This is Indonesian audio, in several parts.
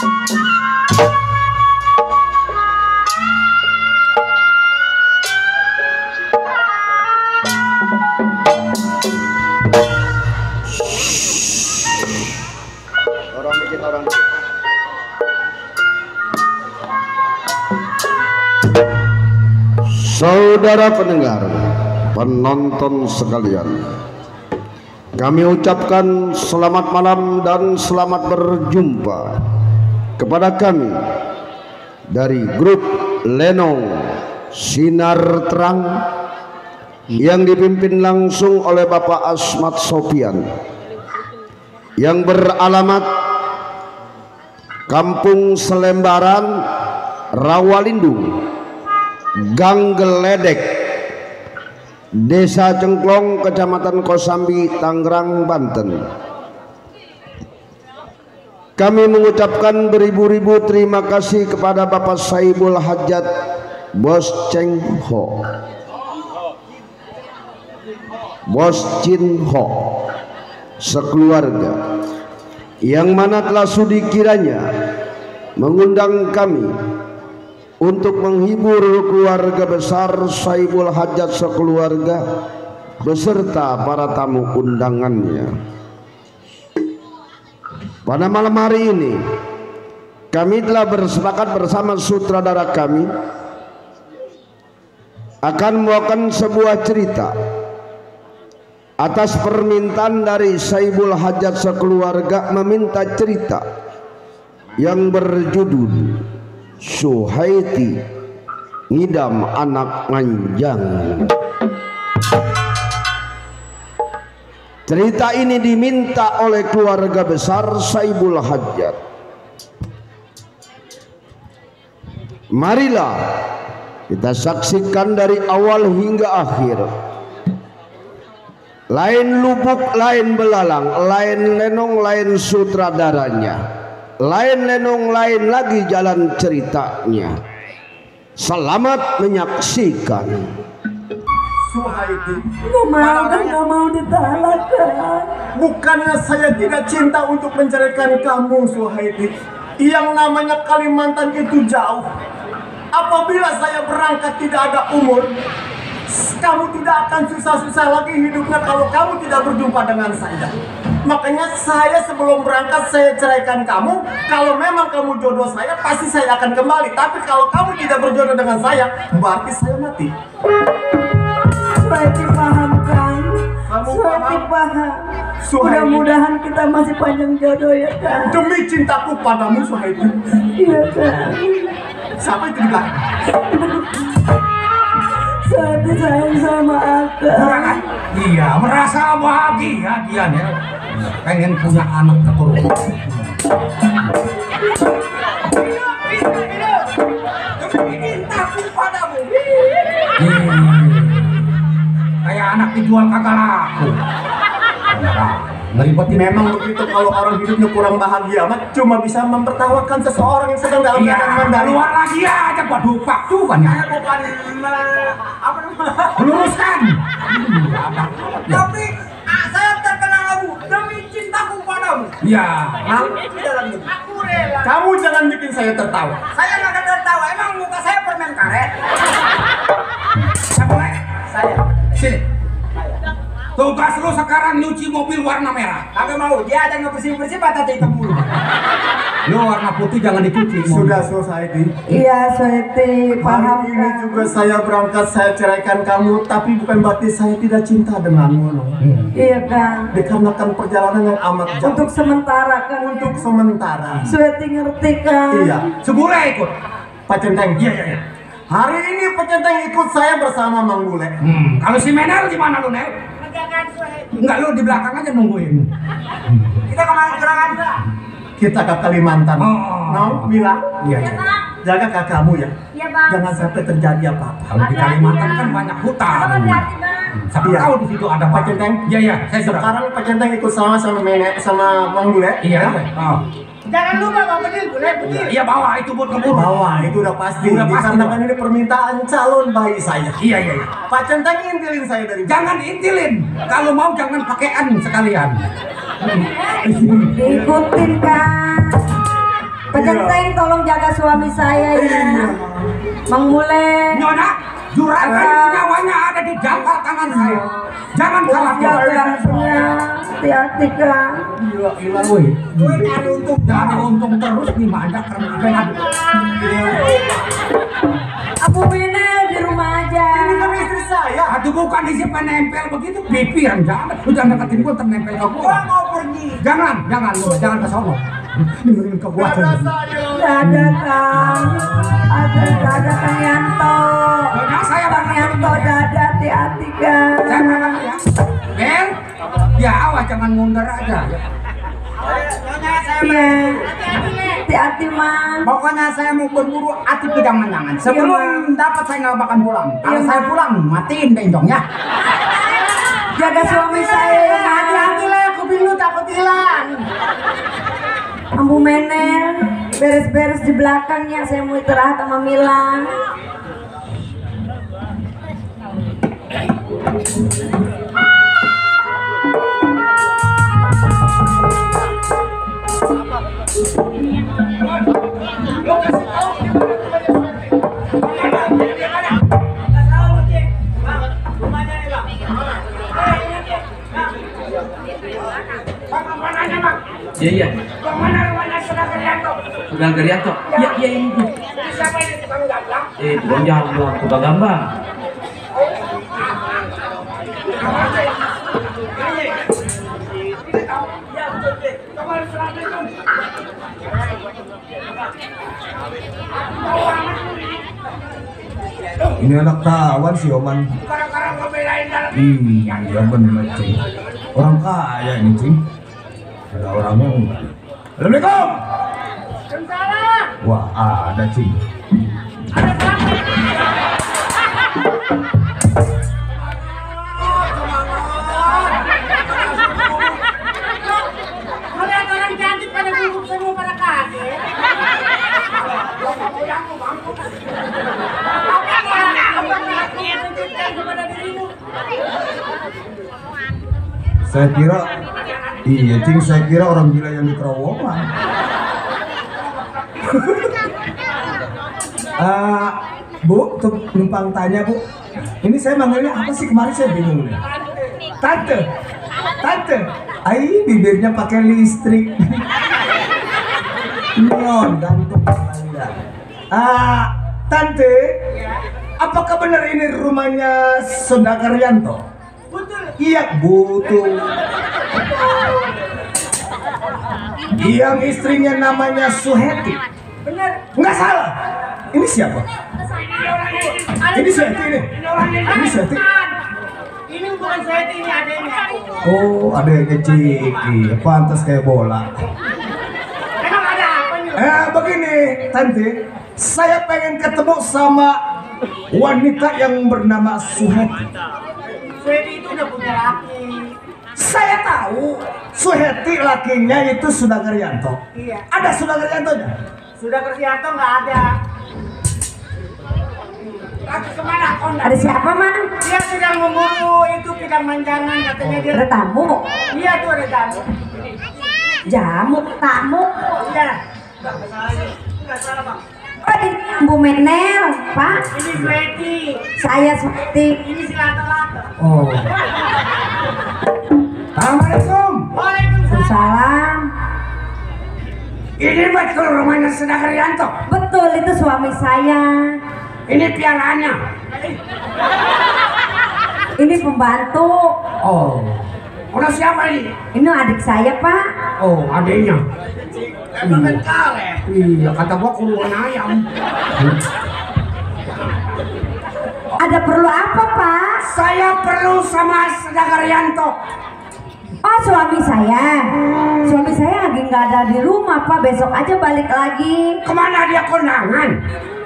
Saudara pendengar, penonton sekalian, kami ucapkan selamat malam dan selamat berjumpa kepada kami dari grup Lenong Sinar Terang yang dipimpin langsung oleh Bapak Asmat Sofian yang beralamat Kampung Selembaran, Rawalindung, Gang Geledek, Desa Cengklong, Kecamatan Kosambi, Tangerang, Banten. Kami mengucapkan beribu-ribu terima kasih kepada Bapak Saibul Hajat Bos Cheng Ho, Bos Chin Ho, sekeluarga, yang mana telah sudi kiranya mengundang kami untuk menghibur keluarga besar Saibul Hajat sekeluarga beserta para tamu undangannya. Pada malam hari ini kami telah bersepakat bersama sutradara kami akan membawakan sebuah cerita atas permintaan dari Saibul Hajat sekeluarga, meminta cerita yang berjudul Suhaiti Ngidam Anak Manjang. Cerita ini diminta oleh keluarga besar Saibul Hajat. Marilah kita saksikan dari awal hingga akhir. Lain lubuk, lain belalang, lain lenong, lain sutradaranya, lain lenong, lain lagi jalan ceritanya. Selamat menyaksikan. Suhaiti, nggak mau ditalakkan. bukannya saya tidak cinta untuk menceraikan kamu, Suhaiti. Yang namanya Kalimantan itu jauh. Apabila saya berangkat tidak ada umur, kamu tidak akan susah-susah lagi hidupnya kalau kamu tidak berjumpa dengan saya. Makanya saya sebelum berangkat saya ceraikan kamu. Kalau memang kamu jodoh saya, pasti saya akan kembali. Tapi kalau kamu tidak berjodoh dengan saya, berarti saya mati. Suhaiti paham kan? Kamu Suhaiti paham. Suhaiti. Mudah-mudahan kita masih panjang jodoh ya kan? Demi cintaku padamu, Suhaiti. Iya kan? Siapa itu di belakang? Suhaiti sayang sama Akang. Iya, merasa bahagia dia nih. Pengen punya anak keturunan. Cintaku padamu. Kayak anak dijual kagak laku. Ngeribetin Memang begitu, kalau orang hidupnya kurang bahagia, cuma bisa mempertawakan seseorang yang sedang dalam iya, keadaan mandiri. keluar lagi aja gua dupak tuh kan ya. Bukan apa namanya? Luruskan. Tapi saya terkenal kamu demi cintaku padamu. Iya. Aku rela. Kamu jangan bikin saya tertawa. Saya nggak akan tertawa. Emang muka saya permen karet? Siapa? Saya. Sini. Tugas lu sekarang nyuci mobil warna merah. Kagak mau. Dia ada ngebersih-bersih patah hitam mulu. Lu warna putih jangan dicuci. Sudah selesai, Di. Iya Suhaiti paham Hari ini kan? juga saya berangkat, saya ceraikan kamu, tapi bukan berarti saya tidak cinta denganmu, loh. Iya kan? Dikarenakan perjalanan yang amat jauh. Untuk sementara kan? Untuk sementara. Suhaiti ngerti kan? Iya. Sebule ikut. Pak Centeng. Iya, iya, iya. Hari ini Pak Centeng ikut saya bersama Mang Bule. Kalau si Menel gimana lu, Nel? Enggak, lu di belakang aja nungguin. Kita kemana gerangan? Kita ke Kalimantan. Oh. Mila. Iya, iya. Jaga kakakmu ya. Iya bang. Jangan sampai terjadi apa-apa. Kalau di Kalimantan kan banyak hutan. Siapa Iya. tahu di situ ada Pak Pak Centeng. Iya, iya, saya sudah. Sekarang Pak Centeng ikut sama Nenek sama Mang Bule. Iya, ya? iya. Oh. Jangan lupa bawa bedil, boleh bedil. Iya, bawa itu buat keburu. Bawa, itu udah pasti. Udah pasti, Dikarenakan ini permintaan calon bayi saya. Iya, iya, iya. Pak Centeng intilin saya dari Jangan diintilin. Kalau mau jangan pakai an sekalian. Ikutin kan? Pejenteng tolong jaga suami saya ya. Mang Mule. Nyonya, juragan nyawanya ada di jangkar tangan saya. Jangan kalah. Jaganya, hati-hati Kang. Gila woi. Jadi untung terus gimana karena Abu Benel di rumah aja. Ini kan istri saya. aduh bukan disimpan nempel begitu pipi yang jangan. Lu jangan deketin gua ternempel ke gua. Mau pergi. Jangan ke sono. Dengerin ke gua. Dada saya. Dada Kang. Dada Kang Yanto. Nyonya saya Kang Yanto dada hati-hati Kang. Saya makan ya. Bel, ya awas jangan mundur aja. Iya. Hati-hati Mang. Pokoknya saya mau berburu hati pidang menangan. Sebelum dapat saya nggak bakal pulang. Kalau Iya, saya Mang. pulang matiin dendongnya. Jaga suami saya ya. Hati-hati lah, kuping lu takut hilang. Ambu Menel, beres-beres di belakangnya. Saya mau istirahat sama Milang. Iya. Kemana rumahnya Saudara Gerianto? Saudara Gerianto. Iya ini. Siapa ini tukang gamblang? Tukang jamblang, tukang gambang. Ini anak tawan si Oman. Kadang-kadang ngebelain dalam. Iya bener cing. Orang kaya ini cing. Ada orang yang. Assalamualaikum. Wah ada cing. Melihat orang cantik pada gugup semua pada kaget. Saya kira. Iya cing saya kira orang gila yang di terowongan. Bu, tuh numpang tanya bu. Ini saya manggilnya apa sih kemarin saya bingung nih. Tante, tante. Ai bibirnya pakai listrik. Neon gantung saya. Tante. Apakah benar ini rumahnya Saudara Gerianto? Betul. Iya betul. Yang istrinya namanya Suheti. Benar. Nggak salah. Ini siapa? Ini Suheti ini. Ini Suheti. Ini bukan saya, ini adanya. Oh, adanya Ciki. Pantas kayak bola. Emang ada apa nih? Begini, Tante. Saya pengen ketemu sama wanita yang bernama Suheti. Suheti itu udah punya laki. Saya tahu Suheti lakinya itu Saudara Gerianto. Iya. Ada Saudara Geriantonya? Sudah Gerianto nggak ada. Lagi kemana kondak? Ada siapa Man? Dia sedang memburu itu pidang manjangan katanya dia. Ada tamu. Iya tuh ada tamu. Jamu, tamu. Iya. Nggak salah bang. Oh, di Bu Menel, Pak. Ini Suheti. Saya Suheti. Ini si lato-lato. Oh. Assalamualaikum. Waalaikumsalam. Salam. Ini betul rumahnya Saudara Gerianto. Betul itu suami saya. Ini pialaannya. Ini pembantu. Oh. Udah siapa ini? Ini adik saya Pak. Oh, adiknya. Emang kan karet. Iya, kata gua kurungan ayam. Ada perlu apa Pak? Saya perlu sama Saudara Gerianto. Oh suami saya. Suami saya lagi nggak ada di rumah Pak. Besok aja balik lagi. Kemana dia kondangan?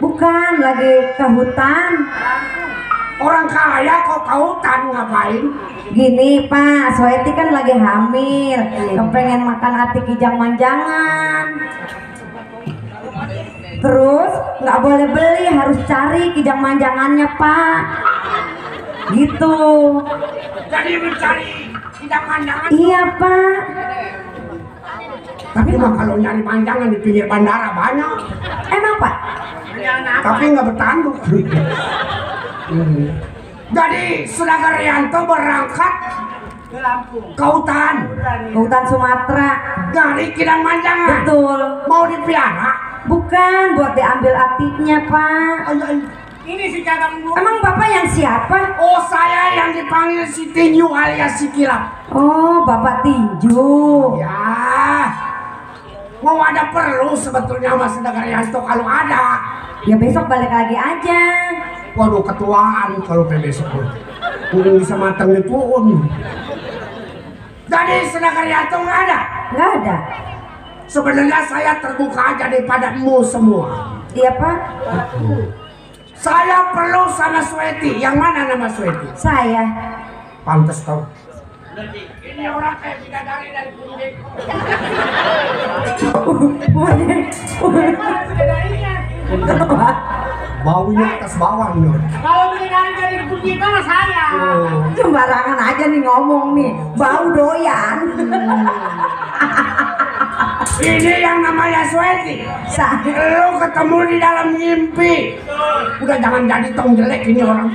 Bukan lagi ke hutan. Orang kaya kok ke hutan ngapain? Gini Pak, Suheti kan lagi hamil. Kepengen makan hati kijang manjangan. Terus nggak boleh beli, harus cari kijang manjangannya Pak. Gitu. Jadi mencari tidak pandangan. Iya Pak. Tapi mah kalau nyari manjangan di pinggir bandara banyak. Emang Pak? Tapi nggak bertanduk. Jadi Saudara Rianto berangkat ke hutan Ke hutan Sumatera. dari Kidang Manjangan. Betul. Mau dipiara? Bukan buat diambil hatinya Pak. Ini si Kadang dulu. Emang Bapak yang siapa? Oh, saya yang dipanggil si Tinju alias si Kilap. Oh, Bapak tinju. Ya, mau ada perlu sebetulnya Mas Saudara Rianto kalau ada. Ya besok balik lagi aja. Waduh, ketuaan kalau besok. Udah bisa matang di pohon. Jadi Saudara Rianto nggak ada. Nggak ada. Sebenarnya saya terbuka aja daripada-mu semua. Iya Pak. Saya perlu sama Sweti. Yang mana nama Sweti? Saya. Pantes tau. Ini orang kayak bidadari dari Pungging. Baunya atas bawah nih. Kalau bidadari dari Pungging mah saya. Sembarangan aja nih ngomong nih. Bau doyan. Ini yang namanya Sweti. Saya. Lu ketemu di dalam mimpi. Udah jangan jadi tong jelek ini orang.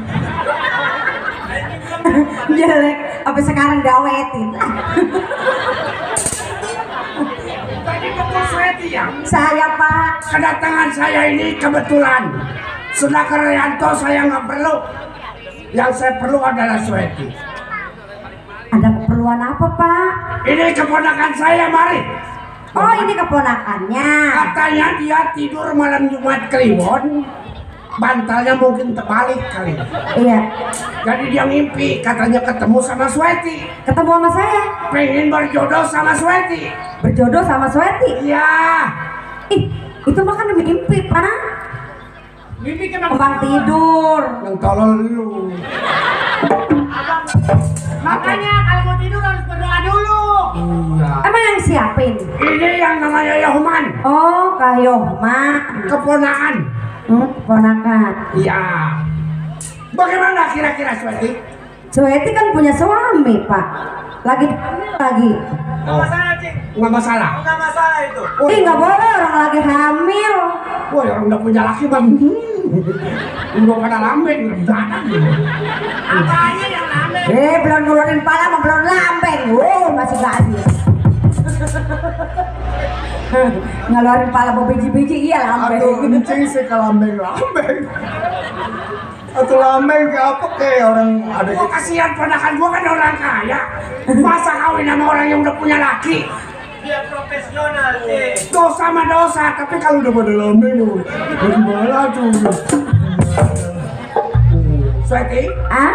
Jelek. Sampai sekarang dawetin. Tadi betul Sweti ya. Saya Pak. Kedatangan saya ini kebetulan. Saudara Rianto saya nggak perlu. Yang saya perlu adalah Sweti. Ada keperluan apa Pak? Ini keponakan saya, mari. Oh ini keponakannya. Katanya dia tidur malam Jumat Kliwon. Bantalnya mungkin terbalik kali. Iya. Jadi dia mimpi katanya ketemu sama Sweti. Ketemu sama saya. Pengen berjodoh sama Sweti. Berjodoh sama Sweti. Iya. Ih, itu mah kan mimpi Pak. Mimpi kenapa? Kembang tidur. Yang tolol lu. Makanya kalau mau tidur harus berdoa dulu. Iya. Emang yang siapin? Ini yang namanya Yohman. Oh, Kak Yohma. Keponakan. Keponakan. Iya. Bagaimana kira-kira Sweti? Sweti kan punya suami Pak. Lagi. Oh. Nggak masalah. Enggak masalah itu. Ih nggak boleh orang lagi hamil. Wah, orang udah punya laki bang. Udah pada lambeng, gimana? Apanya yang aneh? Belum ngeluarin pala sama belum lambeng. Masih gadis. Ngeluarin pala mau biji-biji iya lambeng. Aduh, kencing sih ke lambeng. Atau lambeng ke apa kayak orang ada Gua kasihan ponakan gua kan orang kaya. Masa kawin sama orang yang udah punya laki? Dia profesional sih. Dosa sama dosa, tapi kalau udah pada lambeng, gimana tuh? Sweti, Ah?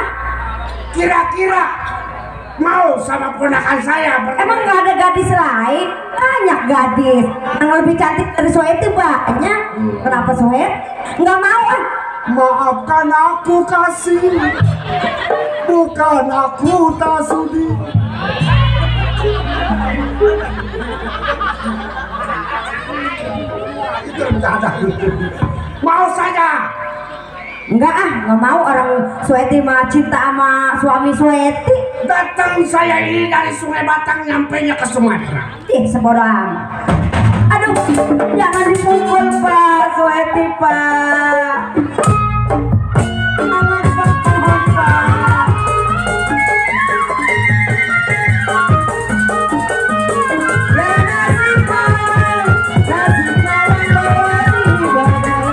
kira-kira mau sama ponakan saya? Emang nggak ada gadis lain? Banyak gadis. Yang lebih cantik dari Sweti banyak. Kenapa Swet? Nggak mau ah? Maafkan aku kasih, bukan aku tak sudi. Itu ada. Mau saja. Enggak ah, nggak mau orang Sweti mah cinta sama suami Sweti. Datang saya ini dari Sungai Batang nyampenya ke Sumatera. Sebodoh amat. Aduh, jangan dipukul Pak, Sweti Pak. Jangan dipukul Pak. Ya nasib Pak, nasib malam bawa di badan.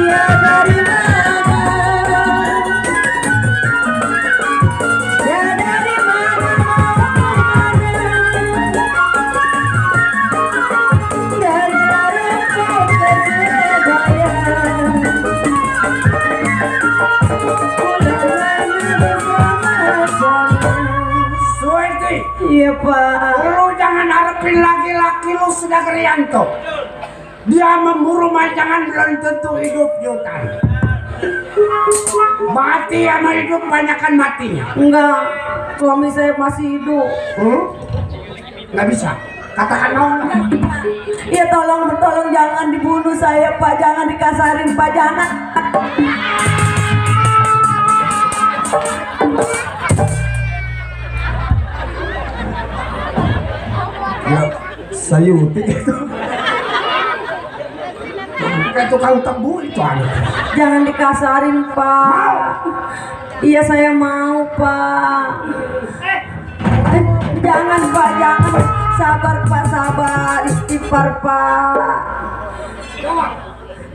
Ya dari mana? Ya dari mana? Dari Arafah ke Surabaya. Sweti, Iya Pak. lu jangan harapin laki-laki lu sudah Rianto. Dia memburu manjangan belum tentu hidup jutaan. Mati sama hidup banyakan matinya. Enggak, suami saya masih hidup. Nggak bisa. Katakan mau. Ya tolong jangan dibunuh saya Pak, jangan dikasarin Pak, jangan. Sayuti itu. Kayak tukang tebu itu anak. Jangan dikasarin, Pak. Iya, saya mau, Pak. Jangan, Pak, jangan. Sabar, Pak, sabar. Istighfar, Pak.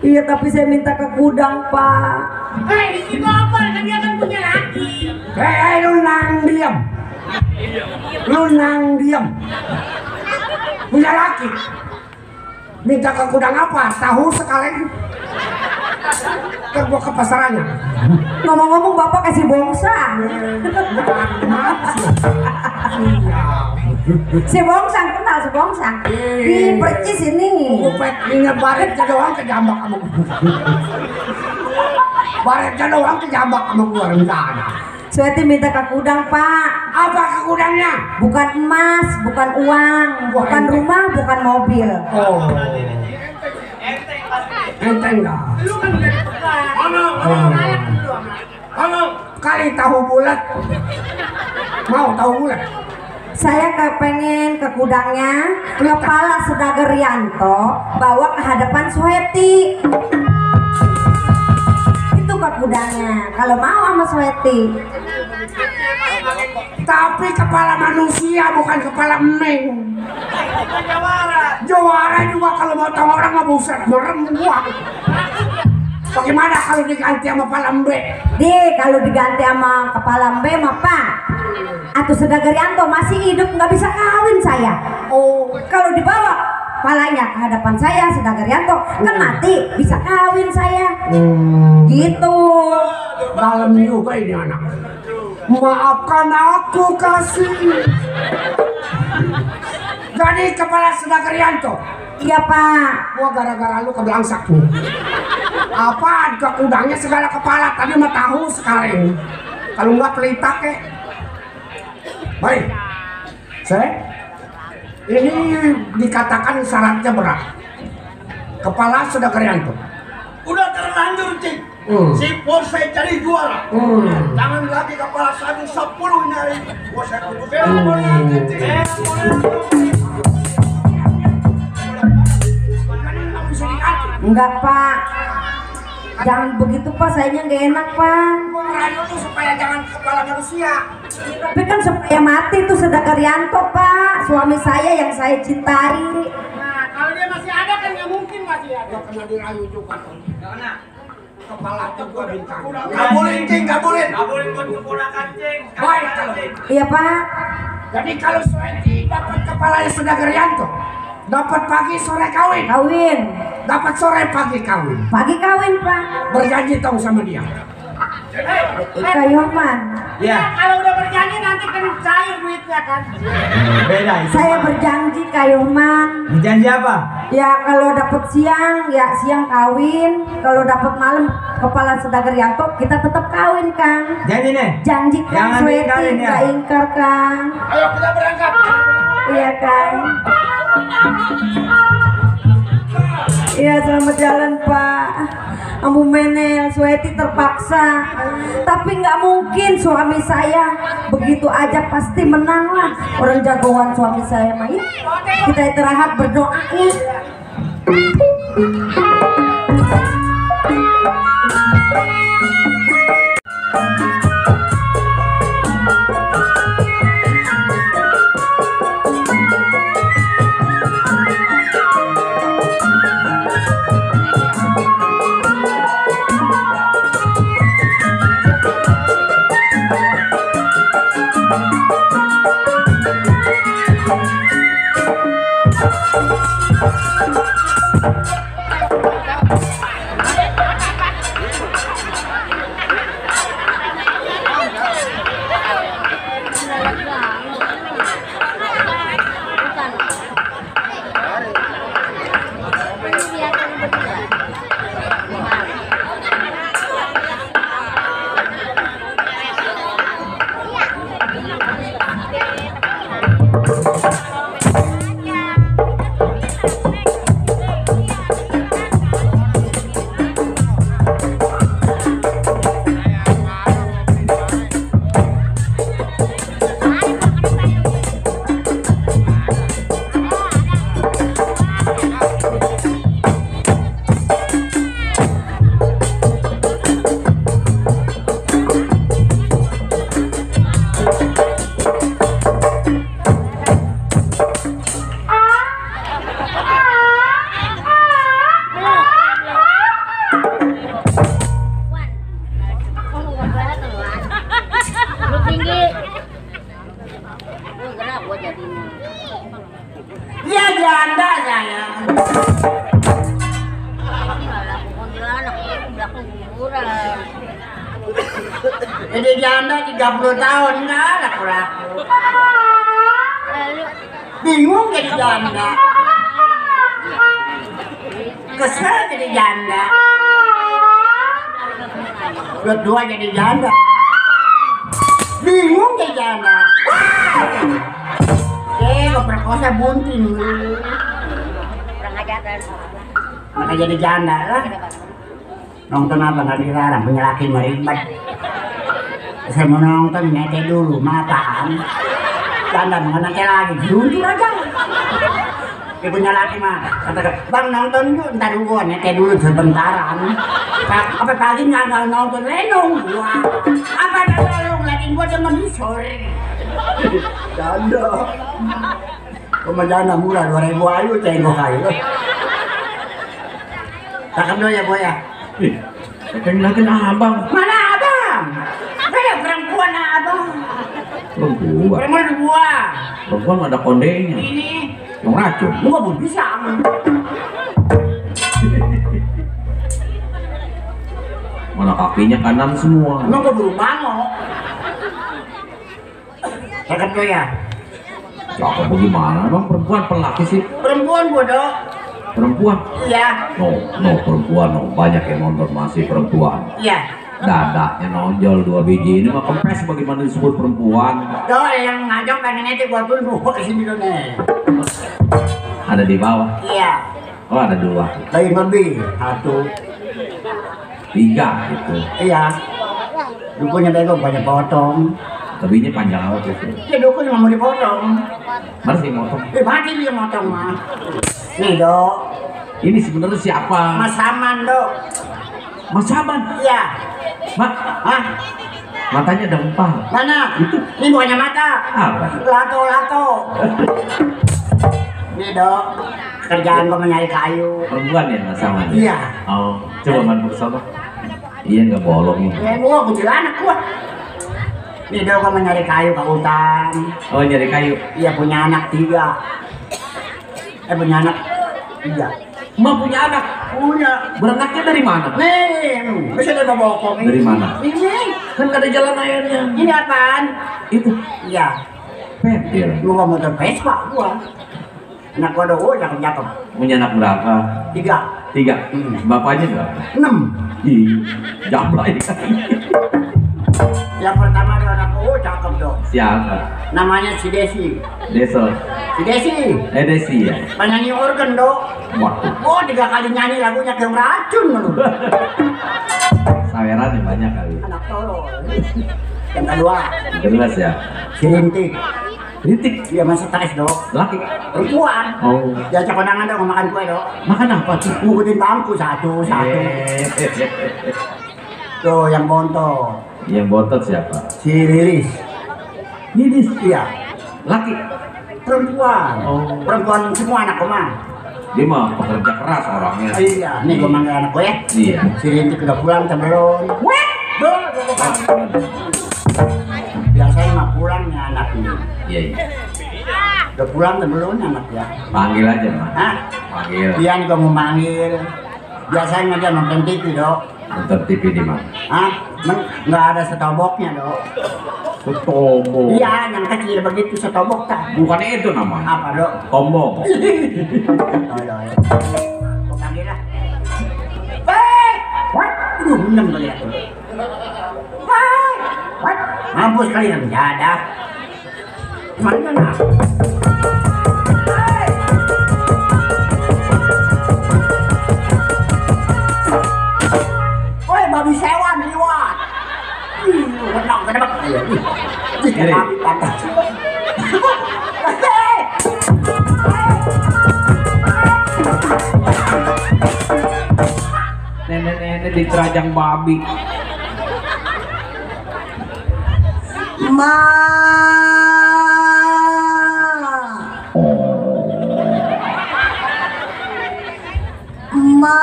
Iya, tapi saya minta ke gudang, Pak. Itu apa? Kan dia kan punya laki. Lu nang diam. Lu nang diam. Punya laki. Minta ke gudang apa? Tahu sekali. Kan gua ke pasarannya. Ngomong-ngomong, Bapak kasih bongsang. Si bongsang, kenal si bongsang. Di Percis ini. Kupet ingat baretnya doang kejambak sama gua. Baretnya doang kejambak sama gua rencana. Sueti minta ke gudang, Pak. Apa ke gudangnya? Bukan emas, bukan uang, bukan rumah, bukan mobil. Oh. Enteng dah. Lu kan udah tukang. Halo, kali tahu bulat. Mau tahu bulat? Saya kepengen ke gudangnya kepala Sedager Rianto bawa ke hadapan Sueti. Itu ke gudangnya. Kalau mau sama Sueti. Tapi kepala manusia bukan kepala emeng. Jawara juga kalau mau tahu orang nggak buset merem gua. Bagaimana kalau diganti sama kepala embe? Kalau diganti sama kepala Mbe mah Pak. Atau Sedager Rianto masih hidup nggak bisa kawin saya. Oh, Kalau dibawa kepalanya ke hadapan saya Sedager Rianto kan mati bisa kawin saya. Gitu. dalam juga ini anak. Maafkan aku kasih. Jadi kepala Sedager Rianto. Iya Pak. Gua gara-gara lu kebelangsak nih. Apaan ke udangnya segala kepala tadi mah tahu sekali. Kalau nggak pelita kek. Baik. Saya ini dikatakan syaratnya berat. Kepala Sedager Rianto. Udah terlanjur, Cik. Si bos saya cari juara. Jangan lagi kepala 110 nyari. Bos saya tutup. Enggak Pak. Jangan begitu Pak, sayanya nggak enak Pak. Merayu tuh supaya jangan kepala manusia. Tapi kan supaya mati tuh Sedager Rianto Pak, suami saya yang saya cintai. Nah, kalau dia masih ada kan nggak mungkin masih ada. Gak kena dirayu juga tuh. Kepala juga bintang. Kabulin, Cik, kabulin. Baik kalau Iya Pak. jadi kalau Sueti dapat kepala Sedager Rianto, dapat pagi sore kawin, Kawin. dapat sore pagi kawin. Pagi kawin Pak. Berjanji tong sama dia. Kayoman. Ya, kalau udah berjanji nanti kan cair duitnya kan. Beda itu. Saya berjanji Kayoman. Janji apa? Ya kalau dapat siang ya siang kawin. Kalau dapat malam kepala Sedager Rianto kita tetap kawin Kang. Janji nih. Janji Kang Jangan Sueti diingkarin, ya. nggak ingkar Kang. Ayo kita berangkat. Iya Kang. Iya selamat jalan Pak. Ambu Menel, Sueti terpaksa. Tapi nggak mungkin suami saya begitu aja pasti menang lah. Orang jagoan suami saya mah ya. Kita istirahat berdoa ya. janda saya. Jadi janda 30 tahun nggak laku-laku. Bingung jadi janda. Kesel jadi janda. Berdua jadi janda. Bingung jadi janda. Gue perkosa bunting. Maka jadi janda lah. Nonton apa nggak dilarang, punya laki meribet. Saya mau nonton ngete dulu, mataan. Janda mau ngete lagi, jujur aja. Dia punya laki mah, kata bang nonton yuk, ntar gua ngete dulu sebentaran. Apa tadi nggak nonton, lenong gua. Apa ada lu ngeliatin gua dengan sore. Janda. Cuma janda murah 2.000 ayu, cengkok ayu. Cakep dulu ya gua ya. Pengen abang. Mana abang? Saya perempuan abang. Perempuan. Perempuan dua. Perempuan ada kondenya. Ini. Yang racun. Gua pun bisa. Mana kakinya kanan semua. Emang gua buru bango. Cakep tuh ya. Cakep bagaimana bang? Perempuan pelaki sih. Perempuan gua dok. Perempuan. Iya. No perempuan no. Banyak yang nonton masih perempuan. Iya. Dadanya nonjol 2 biji ini mah kempes bagaimana disebut perempuan. Dok yang ngajak pengen itu gua pun gua kesini dong nih. Ada di bawah. Iya. Oh ada 2. Lain lebih 1. 3 gitu. Iya. Dukunya bego banyak potong. Tabinya panjang apa tuh? Ya dukunya nggak mau dipotong. Mana sih motong? Mati dia motong mah. Nih dok. Ini sebenarnya siapa? Mas Saman dok. Mas Saman. Iya. Hah? Matanya ada 4. Mana? Itu. Ini bukannya mata. Apa? Lato. Nih dok. Kerjaan gua menyari kayu. Perempuan ya Mas Saman? Iya. Oh, coba mantuk sama. Iya nggak bolong nih. Ya gua kuntilanak gua. Nih dok gua menyari kayu ke hutan. Oh nyari kayu. Iya punya anak 3. Punya anak 3. Emak punya anak. Punya. Beranaknya dari mana? Nih, bisa dari bokong. Dari mana? Ini. Kan nggak ada jalan airnya. Ini apaan? Itu Iya. pentil. Gua motor Vespa gua. Anak gua ada cakep-cakep. Punya anak berapa? 3. 3. Bapaknya berapa? 6. Ih, jablay. Yang pertama ada anak gua cakep dong. Siapa? Namanya si Desi. Deso. Si Desi. Desi ya. Penyanyi organ dong. Waduh. Oh 3 kali nyanyi lagunya kayak racun lu. Saweran banyak kali. Anak tolol. Yang kedua Jelas ya. si Rintik. Kritik. Dia masih stres dong. Laki. Perempuan. Oh. Diajak kondangan dong makan kue dong. Makan apa tuh? Ngubutin bangku satu. Tuh yang bontot. Yang bontot siapa? Si Lilis. Lilis. Iya. Laki. Perempuan. Oh. Perempuan semua anak koma. Dia mah pekerja keras orangnya. Iya. Nih gue manggil anak gue ya. Iya. Si Rintik udah pulang belum? Weh. Belum. Biasanya mah pulangnya anaknya. Iya. Udah pulang belum anaknya? Panggil aja mah. Hah? Panggil. Dia nih gue mau manggil. Biasanya dia nonton TV dok. Nonton TV di mana? Hah? Nggak ada setoboknya dok. Tombol. Iya, yang kecil begitu setobok tak. Bukan itu namanya. Apa dok? Tombol. Kau panggil lah. Baik. Aduh, benem kali aku. Baik. Mampus kalian mendadak. Mana nak? Woi, babi sewan liwat. Menang kenapa? Kiri. Babi patah. Nenek-nenek di kerajang babi. Ma. Ma.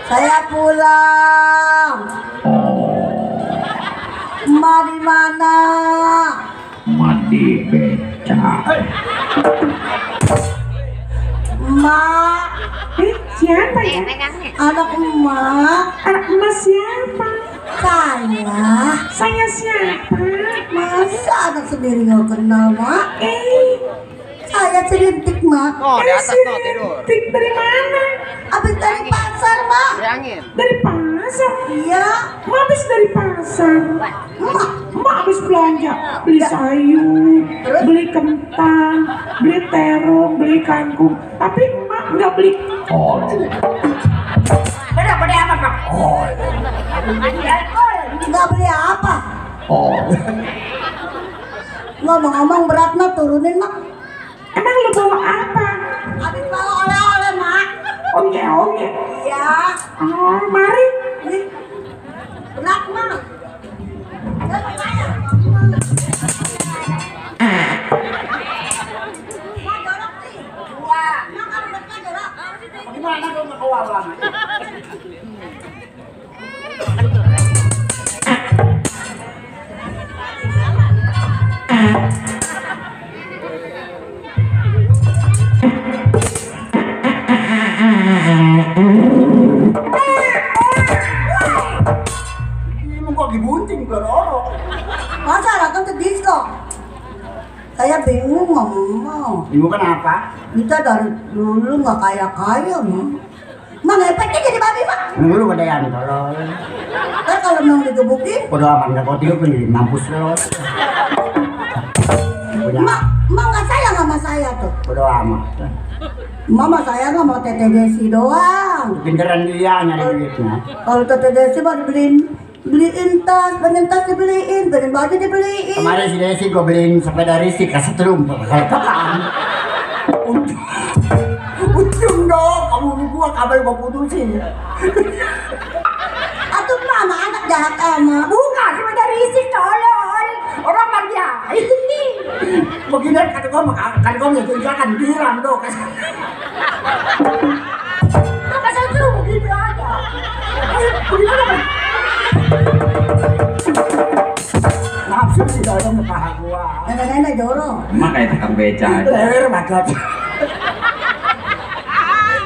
Saya pulang. Ma di mana? Mati. Emak. Siapa ya? Anak emak. Anak emas siapa? Saya siapa? masa anak sendiri nggak kenal mak? Saya Cirintik mak. Di atas no tidur. Dari mana? Habis dari pasar mak. Dari pasar? Iya. Mak habis dari pasar. Mak habis belanja, beli sayur, beli kentang, beli terong, beli kangkung. Tapi mak nggak beli kol. Beda apa Pak? Nggak beli apa? Oh. Ngomong-ngomong beratnya turunin mak. Emang lu bawa apa? Habis bawa oleh-oleh mak. Oke. Iya. Oh, mari. Nih. Berat mak. Gimana dong keuangan? Ini kok dibunting ke orang? Masa datang ke disco? Saya bingung ngomong. Ibu kenapa? Kita dari dulu nggak kaya-kaya mak. Mak ngepeknya jadi babi mak. Dulu kedayan tolol. Kan kalau mau digebukin, Udah aman nggak kau tidur pilih mampus lo. mak nggak sayang sama saya tuh. Udah amat. Mama saya nggak mau teteh Desi doang. Pinteran dia nyari duitnya. Kalau teteh Desi mah beliin tas, beliin tas dibeliin, beliin baju dibeliin. Kemarin si Desi gue beliin sepeda risik ke setrum. Kalau untung dong, kamu gua kabel gua putusin. Atuh mama anak jahat ama. Bukan, sepeda risik tolol. Orang kerja. Begini kata gua menceritakan bilang dong. Masa itu begini aja. Begini aja. Nafsu sih dorong ke paha gua. Nenek-nenek jorong. Emang kayak tukang beca aja. Leher banget.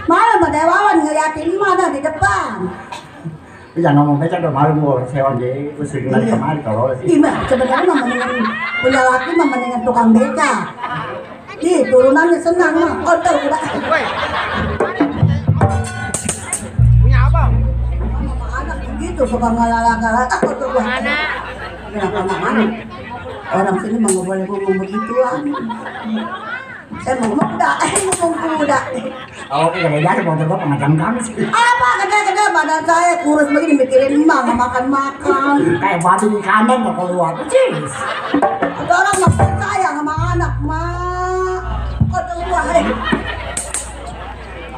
Malah Mbak Dewawan ngeliatin mana di depan. Jangan ngomong beca dong, malu gua sewa deh. Gua sering lari kemari kalau Iya, sebenarnya mama dengan punya laki mama dengan tukang beca. Ih, turunannya senang mah. Oh, tuh udah. Punya abang. Mama anak begitu suka ngalala-ngalala. Oh, tuh gua. Kenapa mama? Orang sini mah nggak boleh ngomong begituan. Saya mau ngomong kuda. oh iya beda motor gua pengajam kamu sih. Apa gede-gede badan saya kurus begini mikirin emak nggak makan-makan. Kayak babi di kandang gak keluar percis. Ada orang nggak percaya sama anak mak. Kok tuh gua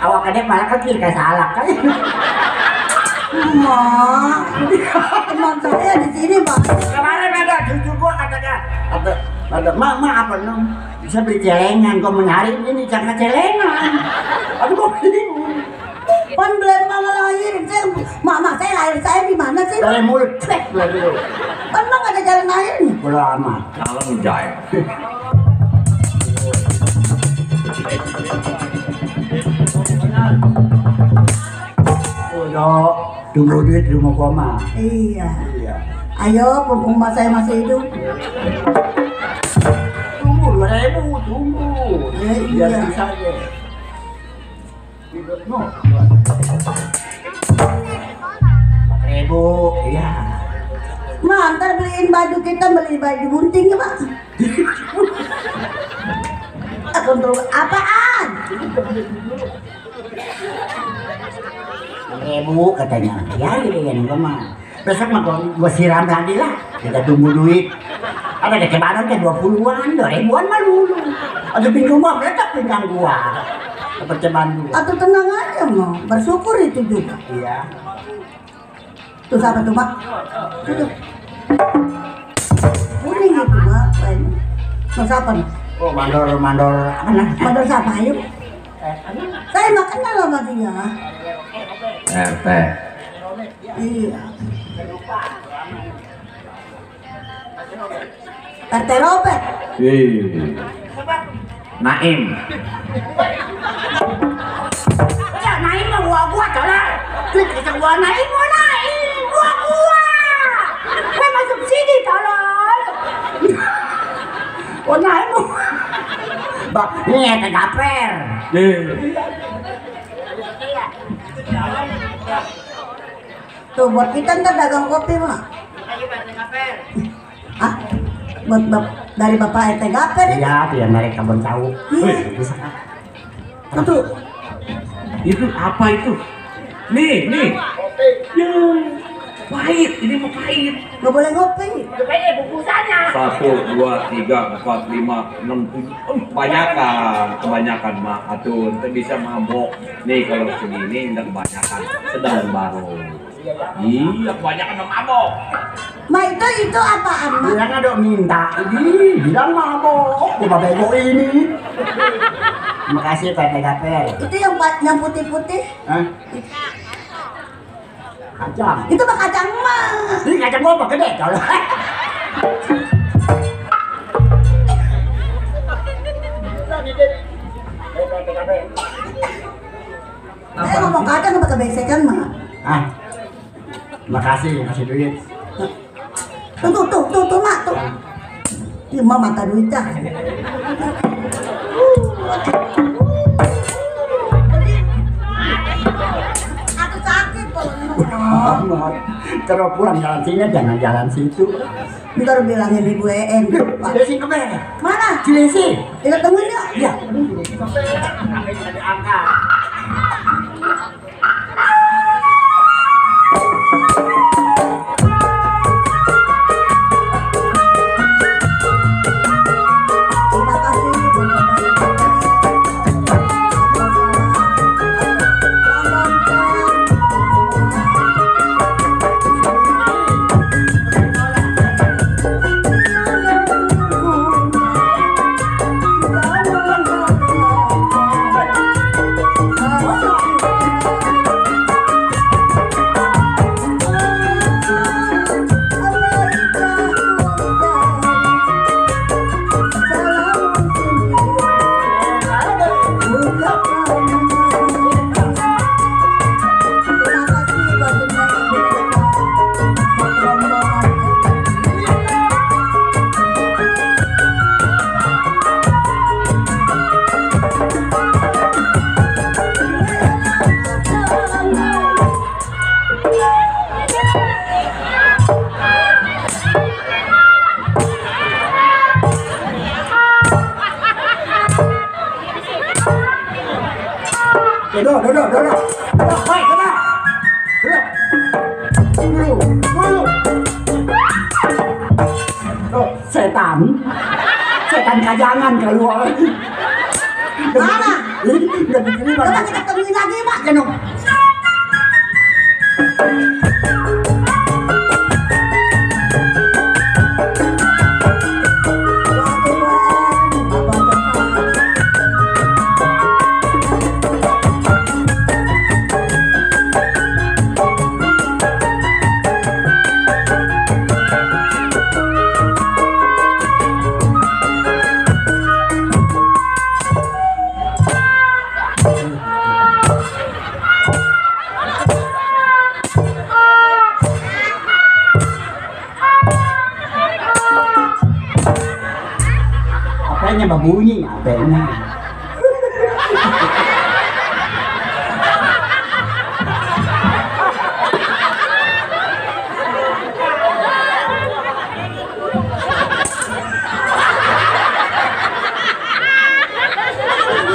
Awak kadang malah kecil kayak salak kan. Mak, teman saya di sini bang. Kemarin ada cucu gua katanya, ada mak apa nom? Bisa beli celengan, kau mencari ini jangan celengan. Aduh kok bingung. Pan belum mama lahirin saya, mama saya lahir saya di mana sih? Dari mulut cek lagi. Pan mah nggak ada jalan lain. Bodo amat. Kalau menjahit. Udah tunggu duit di rumah gua mah. Iya. Iya. Ayo, mumpung mas saya masih hidup. Tunggu 2.000, tunggu. Iya. Biar bisa aja. No. 4.000, iya. Mak, ntar beliin baju kita, beli baju bunting ya mak. Kontrol apaan? 1.000 katanya. Ya, ini gua mah. Besok mah gua siram lagi lah. Kita tunggu duit. Ada kekebaran ke 20-an, 2.000-an mah dulu. Ada pinggang gua, meletak pinggang gua. Percobaan dulu. Atau tenang aja mau, bersyukur itu juga. Iya. Tuh siapa tuh mak? Tuh. Kuning itu mak. Mau siapa nih? Oh, mandor apa nah? Mandor siapa ayo? Saya nggak kenal sama dia. RT. Iya. RT Robert. Ih. Naim. Ya Naim mah gua coba. Kita gua Naim gua. Saya masuk sini tolong. Oh Naim. Bak, ini ya gaper. Tuh buat kita ntar dagang kopi mah. Ah, buat dari bapak RT Gaper ini. Iya, dia dari kebun tahu. Bisa kan? Itu apa itu? Nih. Ya, pahit. Ini mau pahit. Nggak boleh ngopi. 1, 2, 3, 4, 5, 6, 7. Kebanyakan mah. Atuh, kita bisa mabok. Nih kalau segini udah kebanyakan. Sedang baru. Iya, kebanyakan mabok. Ma itu apaan ma? Bilang ada minta. Bilang mabok. Gua bego ini. Makasih Pak Gaper. Itu yang putih-putih. Hah? Kacang. Itu mah kacang mah. Ini kacang gua gede kalau. Saya ngomong kacang apa kebesekan mah? Ah. Makasih, kasih duit. Tuh mak tuh. Ini mah mata duit dah. Aku sakit kalau Kalau pulang jalan sini jangan jalan situ. ntar bilangin ibu EN. Cilesi kemana? Mana? Cilesi. Kita temuin yuk. Iya. Sampai tidak diangkat. Terima kasih. Duduk. Baik, tenang. Duduk. Oh, setan kajangan keluar. Mana? Udah begini Coba Bang. kita temuin lagi Pak. Genong. Apanya berbunyi, apanya.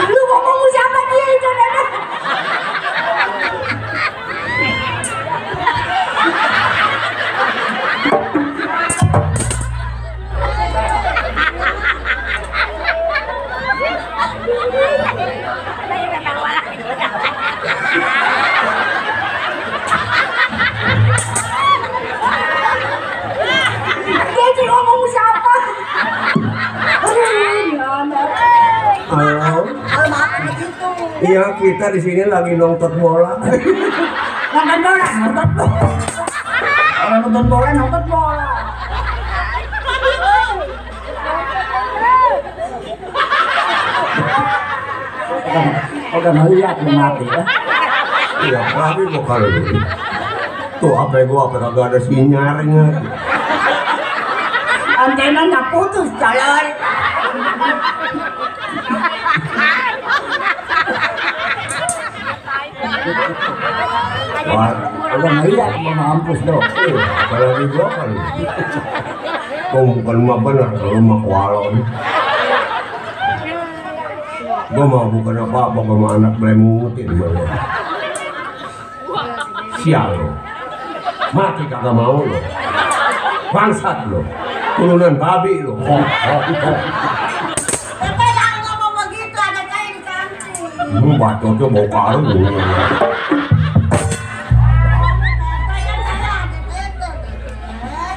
Lu ngomong siapa dia itu Dada? Dia sih ngomong siapa? Halo. Kalau maaf begitu. Iya, kita di sini lagi nonton bola. Nonton bola. Kalau nonton bola. Udah ngeliat lu mati ya. Iya, tapi kok kalau tuh apa gua apa kagak ada sinyalnya. Antenanya putus calon. Wah, Udah ngeliat lu mampus dong. kalau di gua kan kau bukan mah benar kalau mah kualon. Gua mau bukan apa-apa sama anak blemutin malah. Sial lo, mati kagak mau lo, bangsat lo, turunan babi lo. Teteh jangan ngomong begitu, ada saya di samping. Bacotnya bau karung.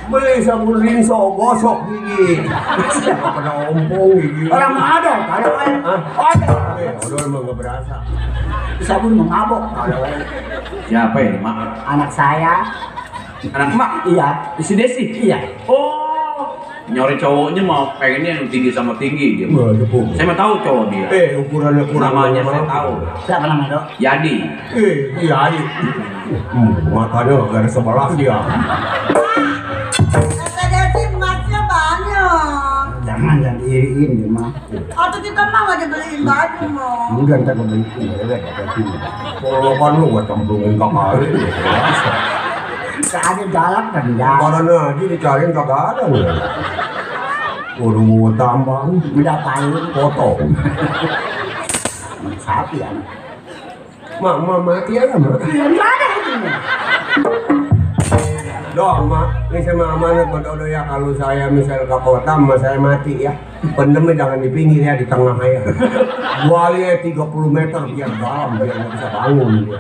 Beli sabun rinso gosok gigi. Siapa kena ompong gigi? Orang ada, kalau ada. Odol mah nggak berasa. Sabun mengabok kalau Siapa ini, Mak? anak saya. Anak Mak? Iya, Si Desi? iya. Oh, nyari cowoknya mau pengennya yang tinggi sama tinggi dia. Wah, jepuk. Saya mah tahu cowok dia. Ukurannya kurang. Namanya saya tahu. Siapa namanya dok? Yadi. Iya aja. Matanya nggak ada sebelah dia. Teteh Desi emasnya banyak. Jangan iriin dia mah. Atau kita mah nggak dibeliin baju mau. Udah ntar gue beliin ya, berarti. Kalau kan lu gua cemplungin ke kali. Gak ada galak dan jalan. Karena aja dicariin kagak ada nih. Udah mau tambang, Udah paling potong. sapi ya. Mak mati aja mak. Nggak ada ini. Dok, mak, ini sama amanat buat Odo ya. Kalau saya misal ke kota, saya mati ya. Pendemnya jangan di pinggir ya, di tengah ya. Bualnya 30 meter biar dalam, biar nggak bisa bangun. Dia.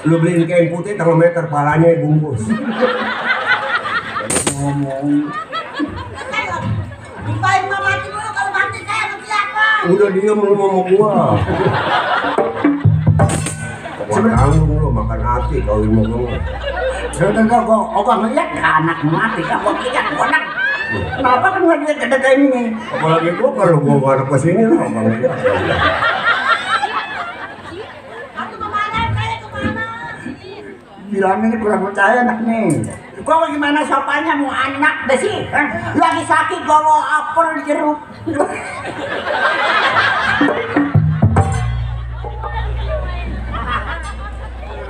Lu beliin kain putih 3 meter, palanya bungkus. Ngomong. Lupain mau mati dulu, kalau mati saya mesti apa? Udah diem lu mau gua. Gua tanggung lu makan hati kau ilmu gua. Sebenarnya kok ngeliat anak mati, kok lihat anak. Kenapa kan nggak dia gede kayak ini? Apalagi gua kalau gua nggak ada kesini lah bang. Aku kemana? Saya kemana? Bilangnya ini kurang percaya anak nih. Kok bagaimana sopannya mau anak deh sih? Lagi sakit gua mau apel jeruk.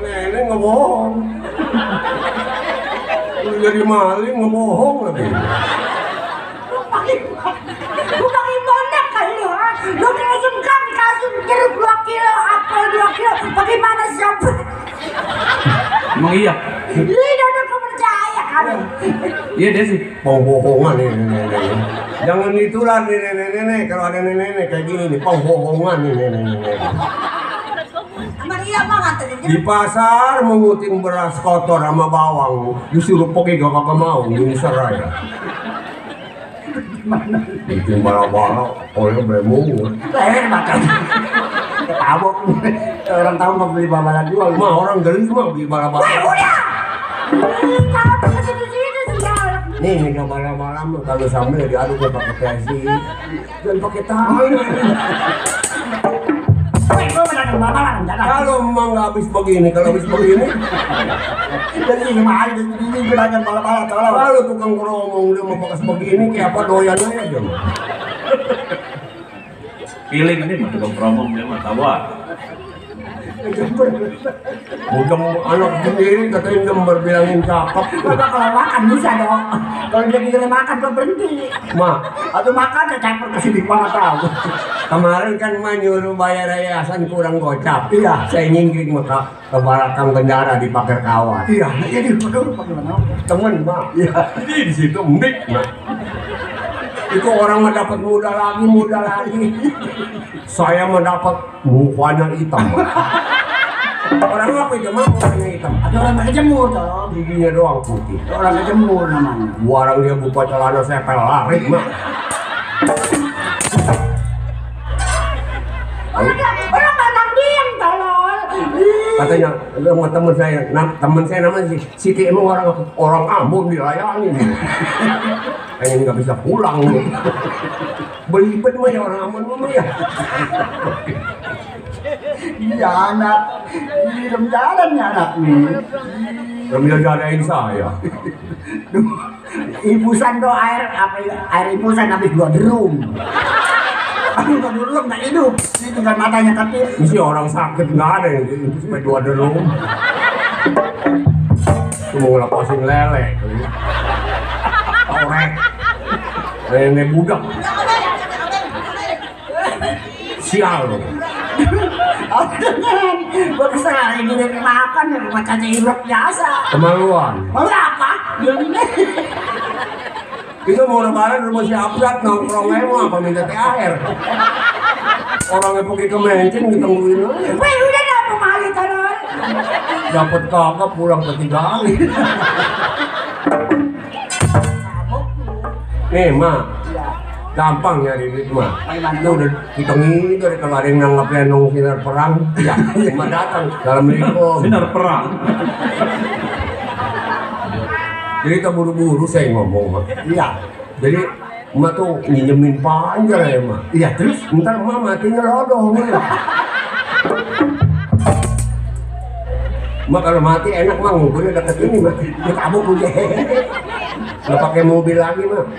Nenek nggak bohong. Lu jadi maling nggak bohong lagi. Lu pakai bonek kali lu, ha? Lu langsung kan dikasih jeruk 2 kilo, apel 2 kilo. Bagaimana siapa? Emang iya? Ini udah kepercaya kali. Iya Desi. Pengbohongan nih nenek. Jangan itulah nih nenek. Kalau ada nenek kayak gini nih pengbohongan nih nenek. Emang iya mah nganterin Di pasar mengutin beras kotor sama bawang, disuruh pergi kagak mau, nyusar aja. Bikin bala-bala, oleh bermungut. Leher makanya. Ketabok. Orang tahu nggak beli babalan jual. Mah orang geli mah beli bala-bala. udah. Kalau ke situ-situ segala. Nih nggak bala-bala mah kalau sambil diaduk pakai plastik, dan pakai tangan. Gue menang babalan jangan. Kalau memang nggak habis begini, kalau habis begini, Jadi gimana ini gue nanya bala-bala tolong. kalau tukang keromong dia mau pakai begini, kayak apa doyan aja mah. Feeling ini mah tukang promo dia mah tahu ah. Udah anak sendiri katanya Jember bilangin cakep. Bapak kalau makan bisa dong. Kalau dia kira makan kok berhenti. Mak, Atau makan ya campur ke sini mana tahu. kemarin kan mah nyuruh bayar yayasan kurang gocap. Iya. Saya nyingkring maka ke belakang bendara di pagar kawat. Iya, jadi betul bagaimana? Temen mak. Iya. Di situ mbik mak. Itu orang mah dapat muda lagi. Saya mah dapat mukanya hitam. Mak. Orang apa itu mah mukanya hitam? Ada orang kejemur dong. Giginya doang putih. Orang kejemur namanya. Orang dia buka celana saya lari mak. Orang mana diem tolol. Katanya sama teman saya namanya Siti emang orang Ambon dilayani. Kayaknya nggak bisa pulang. Belibet mah ya orang aman mah ya. Iya anak, ini belum jalan ya anak nih. Belum jadain saya. Ibusan do air apa ya? Air ibusan habis 2 drum. Aku nggak drum nggak hidup. Ini tinggal matanya ketip. Mesti orang sakit nggak ada yang itu sampai 2 drum. Cuma ngelepasin lele. Orek. Lele budak. Sial loh. Oh dengan, gua kesel ini makan ya macam irok biasa. Kemaluan. Mau apa? Itu mau lebaran rumah si Abrat nongkrong aja mau apa minta THR. Orangnya pergi ke Mencin kita tungguin aja. Weh udah dapet mali terus. Dapat kakak pulang ketiga hari. Nih mak, gampang nyari duit mah. Itu udah hitungin dari kalau ada yang nanggap lenong sinar perang, ya cuma datang. Assalamualaikum. Sinar perang. Jadi kita buru-buru saya ngomong mak. Iya. Jadi emak tuh nyinjemin panjang ya mak. Iya terus. Ntar emak matinya lodoh mak. Mak kalau mati enak mak nguburnya deket ini mak. Dia kabuk udah. Nggak pakai mobil lagi mak.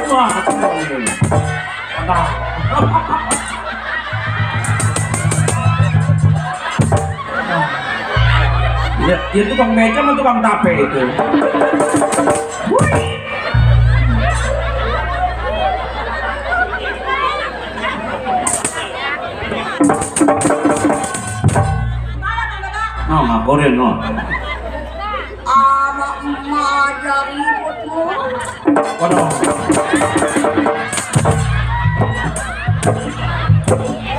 Wah. Ya tukang beca sama tukang tape itu. Oh, nggak Korean no. Ama emak aja ributmu. Waduh.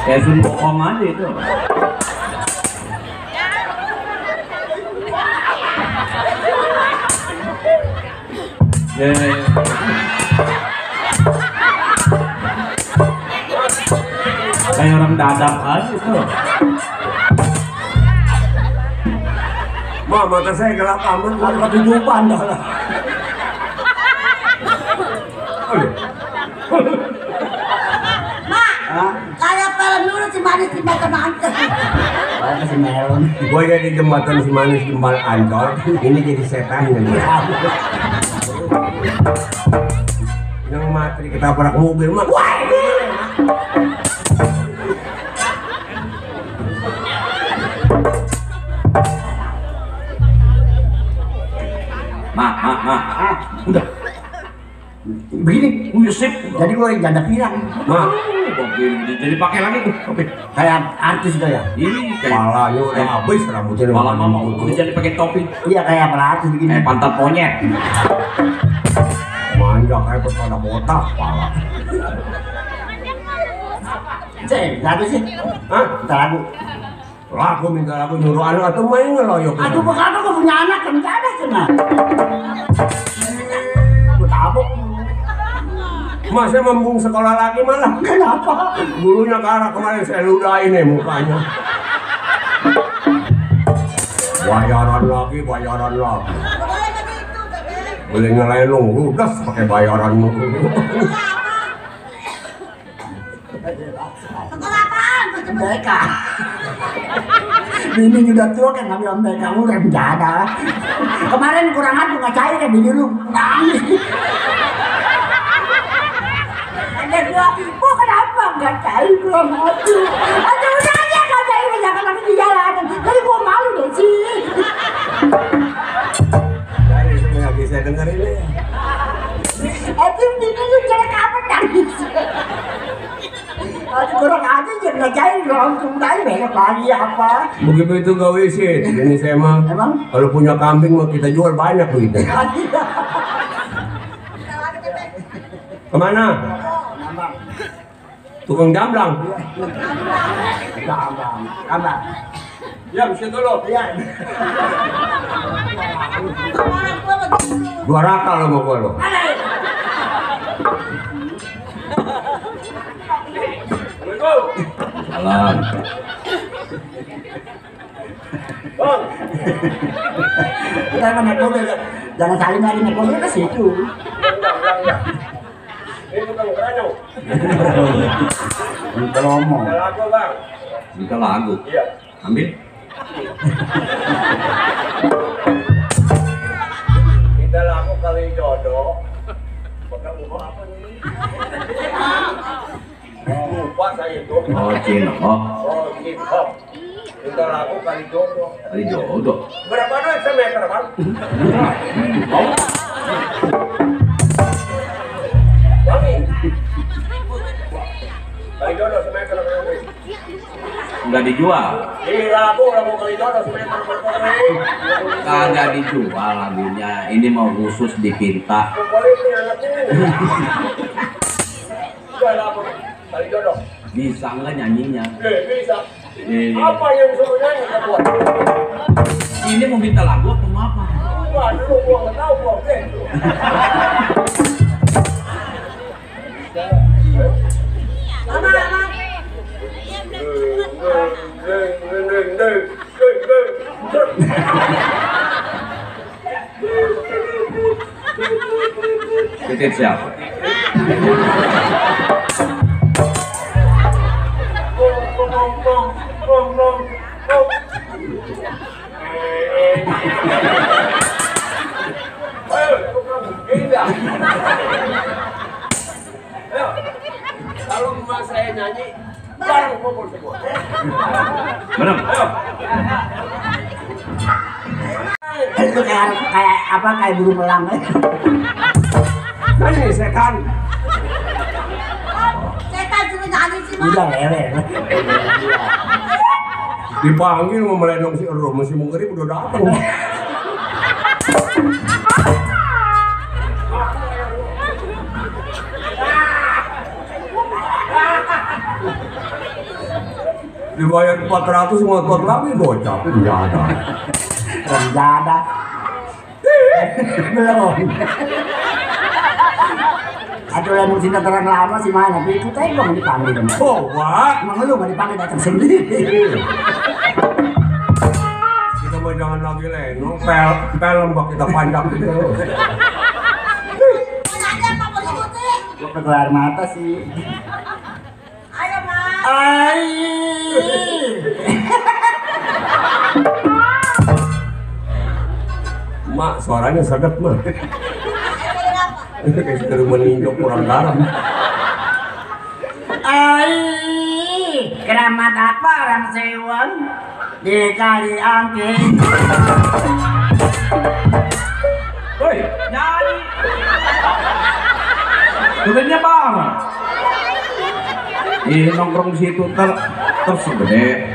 Kayak sun bohong aja itu. Kayak orang dadap aja tuh. Mak mata saya gelap amat. Lalu ketujuan dah lah. Mak, kayak film dulu si manis di Batam Ancol. Saya kasih melon. Gue jadi jembatan si manis jembal Ancol. Ini jadi setan nih. Yang mati ketabrak mobil mak. Wah ini. Udah. Begini, sip. Jadi gue janda pirang. Mak, Jadi pakai lagi tuh topi. Kayak artis udah ya. Ini kayak palanya udah habis rambutnya. malam mama udah jadi pakai topi. Iya kayak artis begini. Kayak pantat monyet. Manja kayak pesona botak pala. Cek, lagu sih. Hah? Kita lagu. Lagu minta lagu nyuruh anak atau main ngeloyok. Aduh, bukan gue punya anak kan gak ada cina. Gue tabok. Mas saya membung sekolah lagi malah. Kenapa? Bulunya ke arah kemarin saya ludahin nih mukanya. Bayaran lagi. Boleh ngelelong, ludas pakai bayaran mulu. Mereka. Bini udah tua kan ngambil mereka udah ada. Kemarin kurang aduh nggak cair kan bini lu nangis. Ada dua, kok kenapa nggak cair kurang aduh? Ada udah aja nggak cair jangan lagi di jalanan. Jadi gua malu deh sih. Dari ini lagi saya denger ini. Aduh bini lu jelek amat nangis. Aduh kurang aja jangan nggak cair langsung aja banyak lagi apa? Begitu gawe sih, ini saya mah. Emang? Kalau punya kambing mau kita jual banyak begitu. Kemana? Tukang jamblang. Abang. Ya, bisa dulu. Iya. Dua raka lo mau gua lo. Salam. Kita kan naik mobil, jangan saling lagi naik mobil ke situ. Ini bukan keranjang. Minta ngomong. Ada lagu bang. Minta lagu. Iya. Ambil. Kita lagu kali jodoh. Bakal lupa apa nih? Lupa saya itu. Oh, Cino. Oh, Oh, hip hop. Kita lagu kali jodoh. kali jodoh. Berapa duit semeter bang? Wangi. Kali jodoh semeter berapa? Enggak dijual. Ini lagu kali jodoh semeter berapa? Kagak dijual lagunya. Ini mau khusus dipinta. Boleh nih anaknya. Jual lagu kali jodoh. Bisa nggak nyanyinya? Bisa. Iya. Apa yang suruh nyanyi kita buat? Ini mau minta lagu apa mau apa? Wah, dulu gua nggak tahu gua gitu. Titip siapa? Kalau emak saya nyanyi, bareng kumpul semua. Bener? Itu kayak apa kayak burung elang. Kan ini setan. Setan suruh nyanyi sih Mak. Udah lewe. Dipanggil mau melenong si Ero, masih mau ngerib udah datang. Dibayar 400 ngotot lagi gocap. Enggak ada. Renjada. Belum. Aduh yang cinta terang lama sih mana, tapi itu tengok dipanggil. Oh, wah. Emang lu nggak dipanggil datang sendiri. Kita mau jangan lagi lenong, pel lembak kita panjang gitu. Nyanyi apa mau diikuti? Gua keluar mata sih. Ayo Mak. Ai. Mak, suaranya sedap mah. Kayak seru meninjau kurang garam. Ai. Keramat apa orang Sewon di kali angke? Woi, nyanyi. Tugasnya bang. Nongkrong situ terus gede.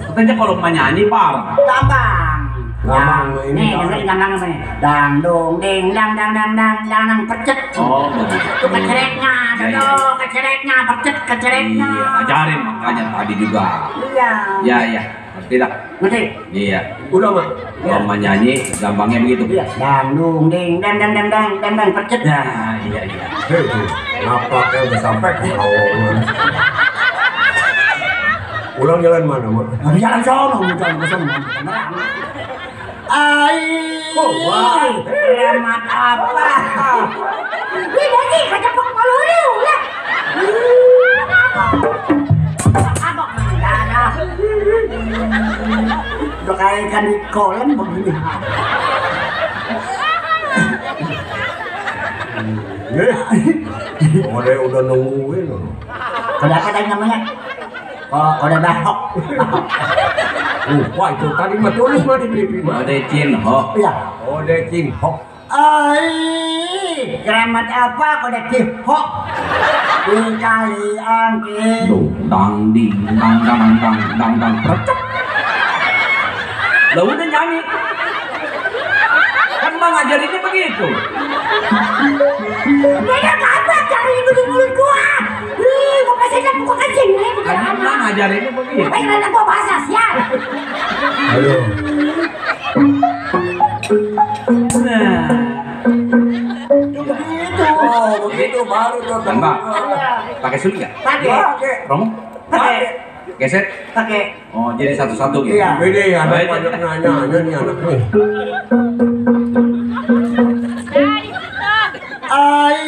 Katanya kalau mau nyanyi bang. Gampang. Gampang, Ya, ini nih gampang. dengerin gampang namanya. Dang dong ding dang dang dang dang dang dang percet. Oh, begitu. Itu kecereknya, Iya, iya. dodong kecereknya, percet kecereknya. Iya, ajarin makanya tadi juga. Iya. Ya, ya. Ngerti dah? Ngerti? Iya. Udah, Mak. Kalau mau nyanyi gampangnya begitu. Iya. Dang dong ding dang dang dang dang dang dang percet. Nah, iya, iya. Hei, naplaknya udah sampai ke terowongan. Pulang jalan mana, Mak? Mau di jalan sono, mau jalan ke sono. Beneran. Ai. Oh, wah. Keramat apa? Wih, lagi kejepok melulu lah. Abang mendadak. Udah kayak ikan di kolam begini. Udah nungguin loh. Kode apa tadi namanya? Oh, kode bahok. Wah, itu tadi mah tulis mah di pipi mah. Ada Cin Ho. Iya. Ode King Hok. Ai, keramat apa kode kihok? Di kali angke. Tuh, dang ding dang dang dang dang dang percet. Lah udah nyanyi. Kan bang ngajarinnya begitu. Beda kabar cari di mulut gua. Ih, gua pasti ada buku kencing nih. Kan bang ngajarinnya begitu. Baik mana gua bahasa sial. Ayo. Nah, Oh, begitu baru tuh. kan bang. Pakai sulit nggak? Pakai. Pakai. Rong? Pakai. Geser. Pakai. Oh, jadi satu-satu gitu. Iya. Ini anak banyak nanya nih anak nih. Ai,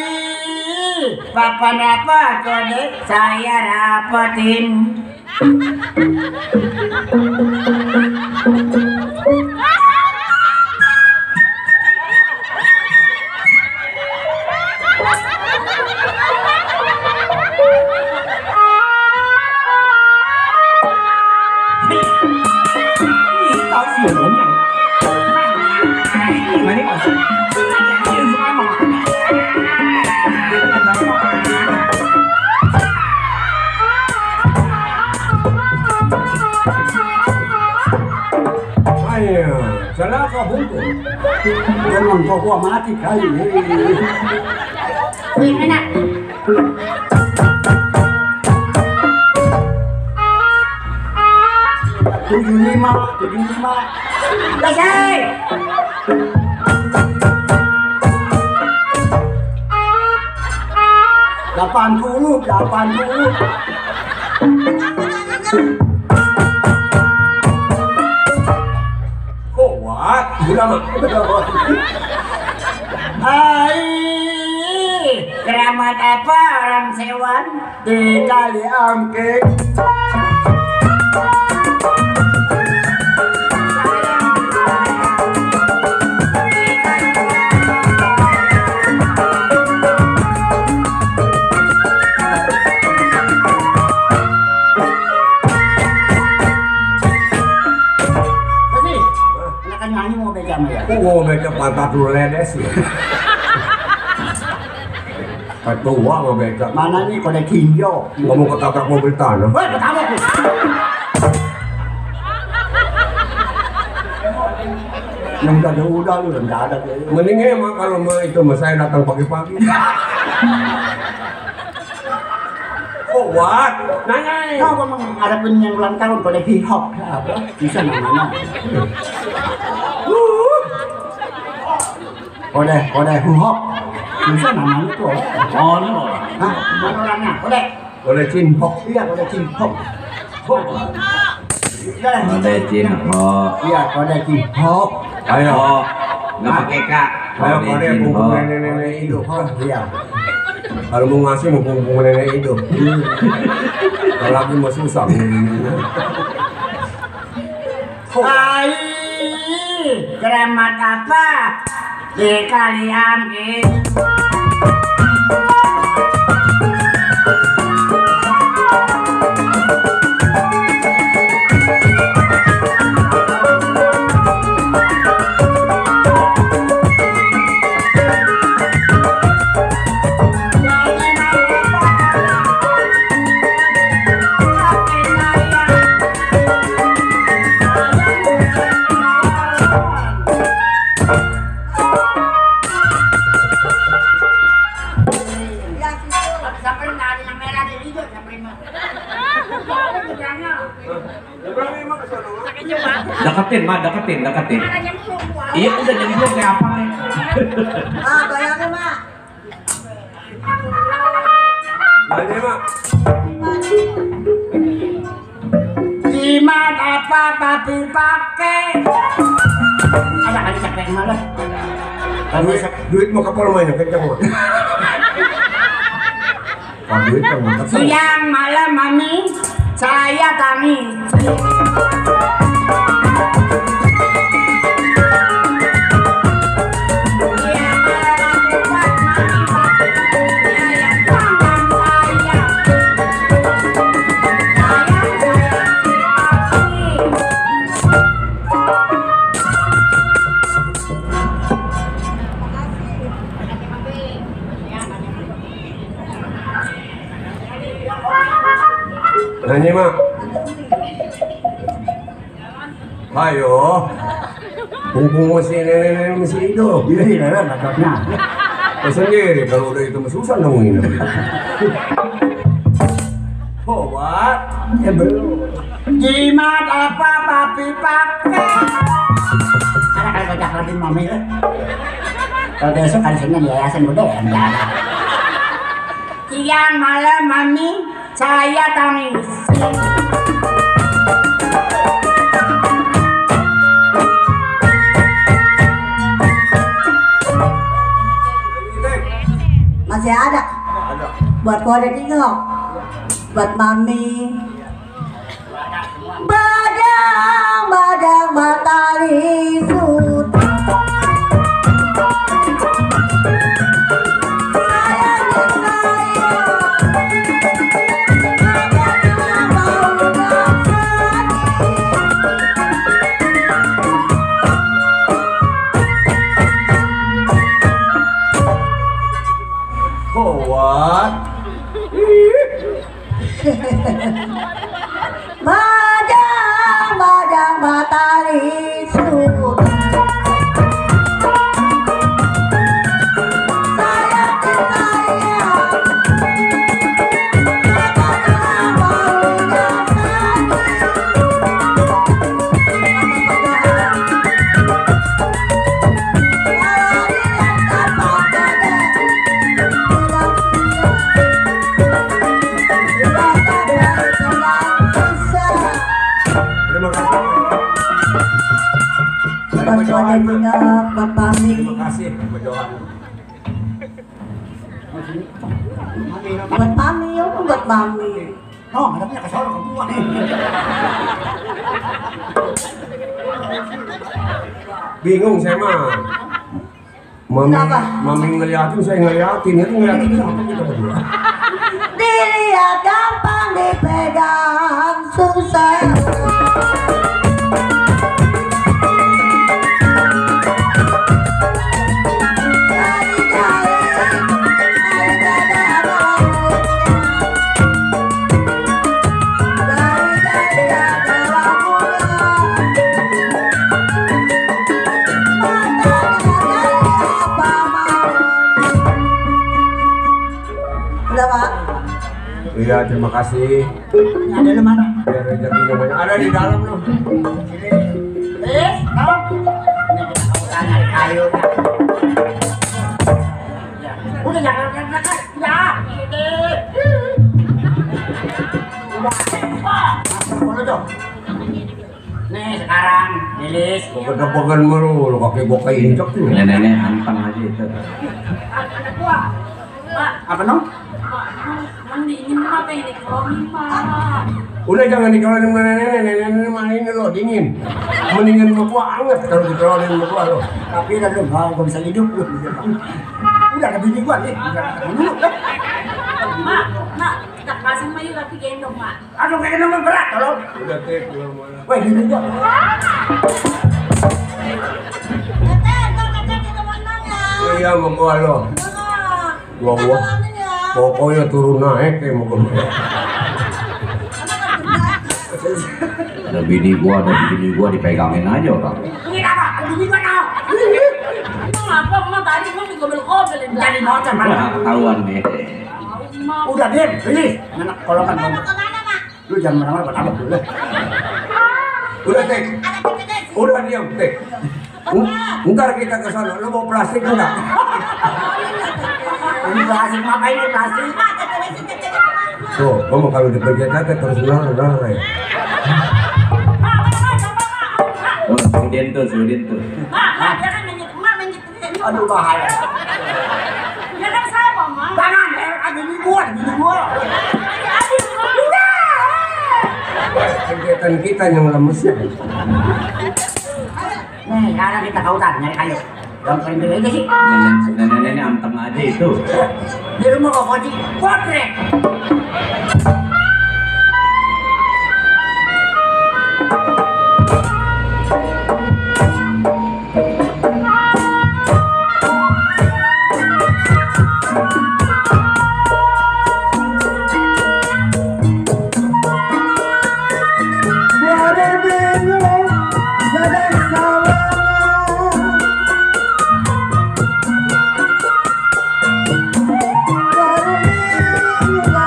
papan apa kode saya rapetin. Tahu sih ngomong. Gimana Mas? Ayo, celaka buntu. Jangan kau gua mati kali. Wih, enak. Tujuh lima. Selesai. 80. Kuat, gula mah. Hai, keramat apa orang sewan di kali angke? Nyanyi mau baca ya? Mau baca pantat dulu ledes ya. Ketua mau baca. Mana nih kode kinjo? Ngomong ketabrak mobil tanah. Woi, ketabrak lu. Yang udah lu enggak ada. Mending emang kalau mau itu mas saya datang pagi-pagi. Kuat, nanya. Kau memang ada yang ulang tahun kode hip hop apa? Bisa namanya. Kode hip hop. Bisa namanya tuh. Oh, no. Hah? Mana orangnya? Boleh cimpok. Iya, kode hip hop. Kode Cinhok. Iya, kode hip hop. Ayo, Oh, nggak pakai kak. ayo kode Cinhok. punggung nenek hidup. Iya. Kalau mau ngasih mau punggung nenek hidup. Kalau lagi mau susah. Hai, keramat apa di kali angke? Deketin. Iya udah jadi gue kayak apa nih? Bayangin, Mak. Nanya mak. Jimat apa papi pakai? Ada kali capek malah. Duit mau kapal mainnya kencang mak. Duit kan mantap. Siang malam mami saya kami. Nanya mak. Ayo. Punggung masih nenek masih hidup. Ini lah maksudnya. Sendiri kalau udah itu susah nemuin. Kuat. Ya belum. Jimat apa papi pakai? Ada kali kocak lagi mami lah. Kalau besok hari Senin yayasan udah ya enggak ada. Siang malam mami saya tangis. Masih ada. Buat kode tinggal. Buat mami. Badang matahari sutra. Badang matahari sutra. Terima kasih berdoa. Buat mami, ya buat mami. Oh, anaknya kesal ke gua nih. Bingung saya mah. Kenapa? Mami ngeliatin, saya ngeliatin, itu ngeliatin sama kita berdua. Dilihat gampang, dipegang susah. Udah Pak. Iya, terima kasih. Ada di mana? Biar rezekinya banyak. Ada di dalam loh. Tahu? Ini kita kautan dari kayu. Ya. Udah jangan belakang. Ya. Udah. Dong. Nih sekarang, Lilis. Pegel-pegel mulu, kaki gua keinjek tuh. Nenek anteng aja itu. Anak gua, Pak, Apa nong? ini mah pengen dikelonin, Pak. Udah jangan dikelonin sama nenek mah ini lo dingin. Mendingan sama gua anget kalau dikelonin sama gua lo. Tapi udah lu, gua bisa hidup lu. Udah ada bini gua nih. Mak, kita kasih mah yuk tapi gendong, Mak. Aduh kayak nomor berat tolong. Udah teh keluar mana. Woi, bini gua. Iya sama gua lo. Gua. Pokoknya turun naik deh mau gua. Ada bini gua dipegangin aja orang. Ini apa? Bini gua tau. Emang apa, Mak? Tadi emang digobel-gobelin. Jadi motor Wah, mana? ketahuan nih. Mak. Udah diem, ini. Anak kolokan kamu. Lu jangan marah-marah buat abang dulu. Udah teh. Udah diam teh. Ntar kita ke sana. Lo bawa plastik enggak? Ini plastik apa ini plastik? Tuh, kamu kalau dipencet teh terus nol. Oh, Sudin tuh. Mak, jangan menjit, Mak menjit. Aduh bahaya. Jangan sama, Mak. Jangan, ada bini gua. Aduh, Mak. Kegiatan kita yang lemes ya. Nih, sekarang kita kautan nyari kayu. Yang paling gede aja sih. Nenek anteng aja itu. Di rumah kok kunci potret. Baru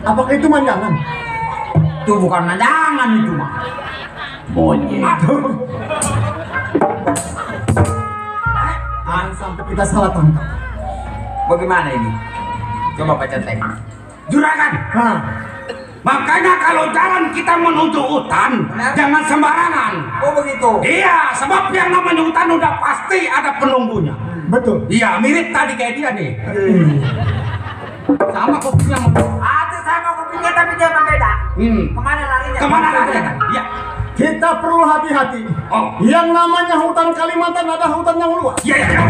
Apakah itu manjangan? Itu bukan manjangan itu mah. Monyet. Jangan sampai kita salah tangkap. Bagaimana ini? Coba baca teks. Juragan. Hah? Makanya kalau jalan kita menuju hutan, jangan sembarangan. Oh begitu. Iya, sebab yang namanya hutan udah pasti ada penunggunya. Betul. Iya, mirip tadi kayak dia nih. Sama kopinya. Ada sama kopinya tapi dia berbeda. Kemana larinya? Kemana larinya? Iya. Kita perlu hati-hati. Oh. Yang namanya hutan Kalimantan ada hutan yang luas. Iya, iya.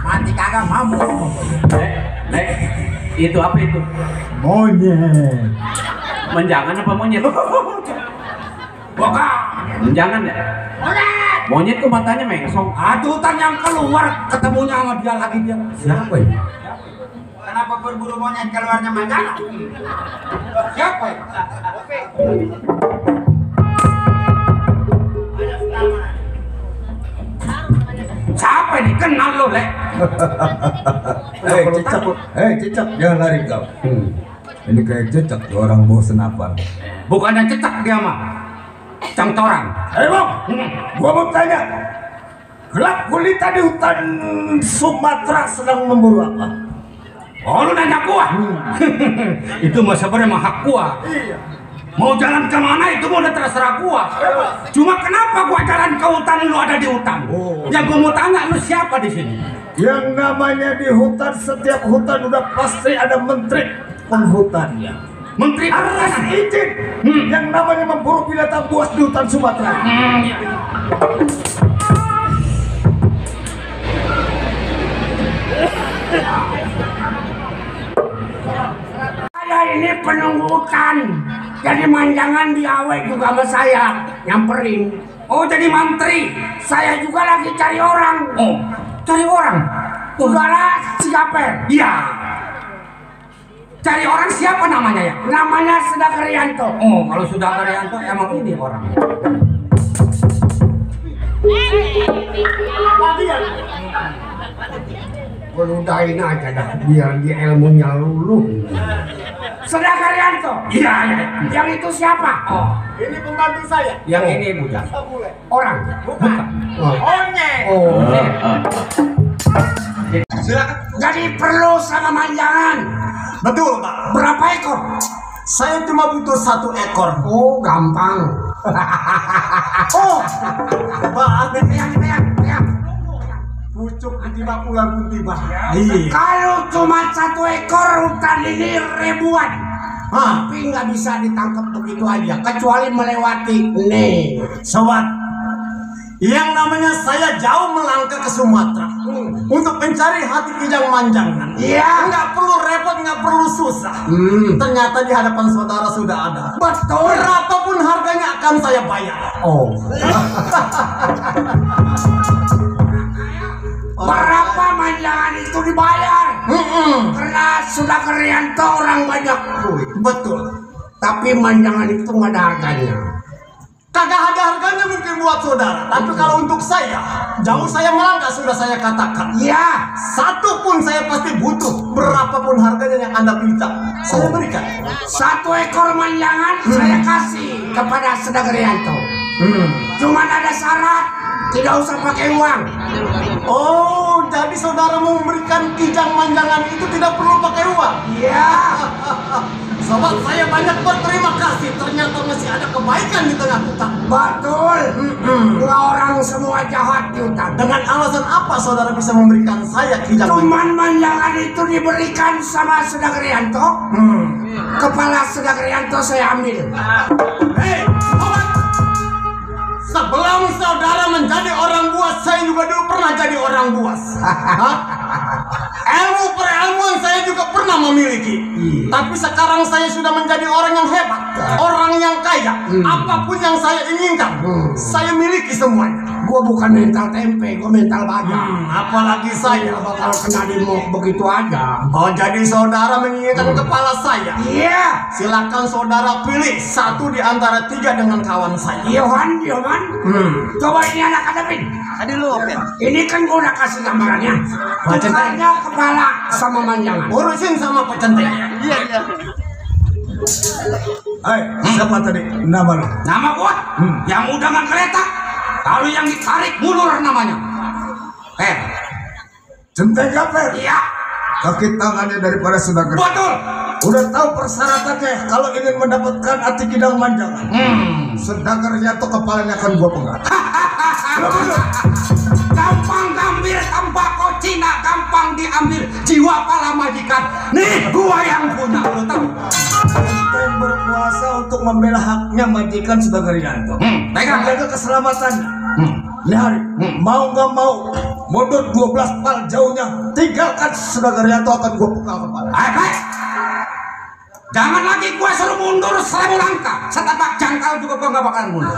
Mati kagak mampu. Lek, itu apa itu? Monyet. Menjangan apa monyet? Bukan. Menjangan ya? Monyet. Monyet tuh matanya mengsong. Ada hutan yang keluar ketemunya sama dia lagi dia. Siapa ya? Kenapa berburu monyet keluarnya manjana? Siapa ya? Siapa ini? Kenal lo, Lek? Cicak, jangan lari kau. Ini kayak cicak tuh orang bawa senapan. Bukannya cecak dia mah. Cangtoran. Bang, gua mau tanya. Gelap gulita di hutan Sumatera sedang memburu apa? Oh, lu nanya gua? Itu mah sebenarnya mah hak gua. Mau jalan kemana itu mau udah terserah gua. Cuma kenapa gua jalan ke hutan, lu ada di hutan? Yang gua mau tanya, lu siapa di sini? Yang namanya di hutan, setiap hutan udah pasti ada menteri penghutannya. Menteri Harus izin. Yang namanya memburu binatang buas di hutan Sumatera. Saya ini penunggu hutan. Jadi manjangan diawet juga sama saya. Nyamperin. Oh, jadi mantri. Saya juga lagi cari orang. Oh, cari orang? Udahlah, siapa? Iya. Cari orang siapa namanya ya? Namanya Sudakaryanto. Oh, kalau Sudakaryanto emang ini orang. Ludahin aja dah, biar dia ilmunya luluh. Sudakaryanto. Iya, iya. Yang itu siapa? Oh, Ini pembantu saya. yang ini bukan. Orang. Bukan. Onyek. Silakan. Jadi perlu sama manjangan. Betul, Pak. Berapa ekor? Saya cuma butuh 1 ekor. Oh, gampang. Oh, Pak. Yang. Pucuk di ular putih, Pak. Kalau cuma 1 ekor hutan ini ribuan. Tapi nggak bisa ditangkap begitu aja, kecuali melewati nih. Sobat, Yang namanya saya jauh melangkah ke Sumatera untuk mencari hati Kijang Manjangan. Iya. Nggak perlu repot, nggak perlu susah. Ternyata di hadapan saudara sudah ada. Betul. Berapapun harganya akan saya bayar. Oh. Berapa Manjangan itu dibayar? Karena sudah Rianto orang banyak duit. Betul. Tapi Manjangan itu nggak ada harganya. Kagak ada harganya mungkin buat saudara, tapi kalau untuk saya, jauh saya melangkah sudah saya katakan. Iya. Satu pun saya pasti butuh, berapapun harganya yang Anda minta, saya berikan. 1 ekor Manjangan saya kasih kepada Sedagrianto. Cuman ada syarat, tidak usah pakai uang. Oh, jadi saudara mau memberikan Kijang Manjangan itu tidak perlu pakai uang? Iya. Sobat, saya banyak berterima kasih. Ternyata masih ada kebaikan di tengah hutan. Betul. Nggak orang semua jahat di hutan. Dengan alasan apa saudara bisa memberikan saya Kijang Manjangan? Cuman Manjangan itu diberikan sama Sedagrianto. Kepala Sedagrianto saya ambil. Hei, sobat! Sebelum saudara menjadi orang buas, saya juga dulu pernah jadi orang buas. Ilmu perilmuan saya juga pernah memiliki. Tapi sekarang saya sudah menjadi orang yang hebat, orang yang kaya. Apapun yang saya inginkan, saya miliki semuanya. Gua bukan mental tempe, gua mental baja. Apalagi saya bakal kena dimok begitu aja. Oh, jadi saudara menginginkan kepala saya? Iya. Silakan saudara pilih satu di antara 3 dengan kawan saya. Yohan. Coba ini anak hadapin. Tadi lu oke. Ini kan gua udah kasih gambarannya. Tukarnya kepala sama Manjangan. Urusin sama Pak Centeng. Iya. Hai, siapa tadi? Nama lo? Nama gua yang udah nggak kereta. Kalau yang ditarik mundur namanya. Centeng Gaper. Iya. Kaki tangannya daripada Sedagrianto. Betul. Udah tahu persyaratannya kalau ingin mendapatkan hati Kijang Manjangan. Sedagrianto kepalanya akan gua pegang. Gampang ngambil tembakau Cina, gampang diambil jiwa pala majikan. Nih gua yang punya, lu tahu. Centeng berkuasa untuk membela haknya majikan Sedagrianto. Pegang. Menjaga keselamatannya. Lihat, mau nggak mau, mundur 12 pal jauhnya, tinggalkan Sedagrianto akan gua pegang kepala. Baik. Jangan lagi gua suruh mundur 1000 langkah. Setapak jangkau juga gua nggak bakalan mundur.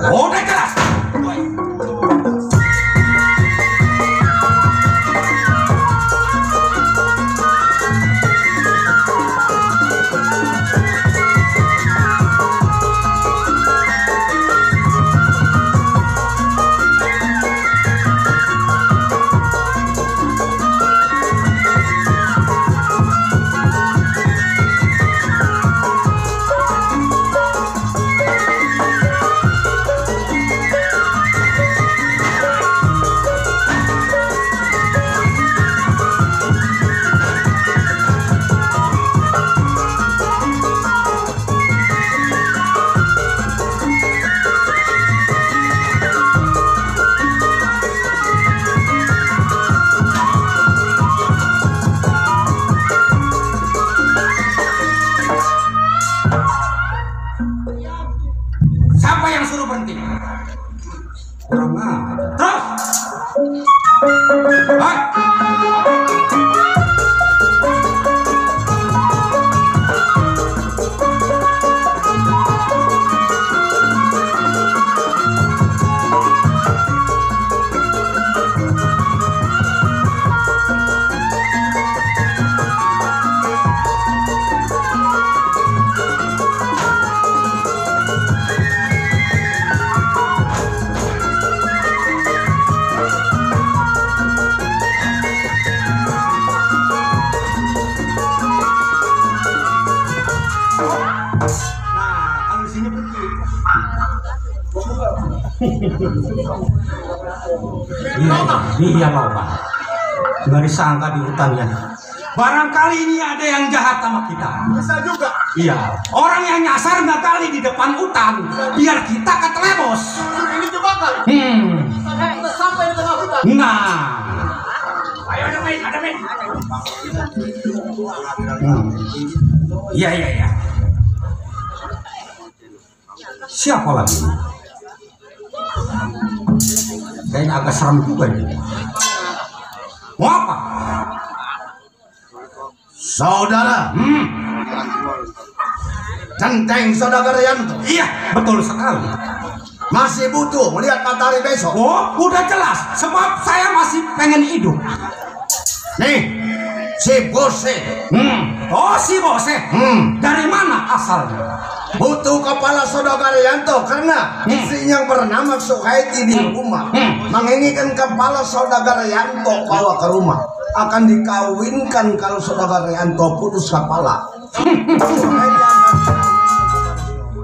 Udah jelas. Siapa yang suruh berhenti? Kurang aja. Terus. Hai. Iya loh Pak, nggak disangka di hutannya. Barangkali ini ada yang jahat sama kita. Bisa juga. Iya, orang yang nyasar nggak kali di depan hutan, biar kita ketelebos. Ini juga kali. Kita sampai di tengah hutan. Nah, ayo ada main. Iya. Siapa lagi? Kayaknya agak serem juga ini. Mau apa? Saudara, Centeng Saudagar Yanto. Iya, betul sekali. Masih butuh melihat matahari besok. Oh, udah jelas. Sebab saya masih pengen hidup. Nih, si Bose. Oh, si Bose. Dari mana asalnya? Butuh kepala Saudagar Yanto karena istri yang bernama Suhaiti di rumah menginginkan kepala Saudagar Yanto bawa ke rumah. Akan dikawinkan kalau Saudagar Yanto putus kepala.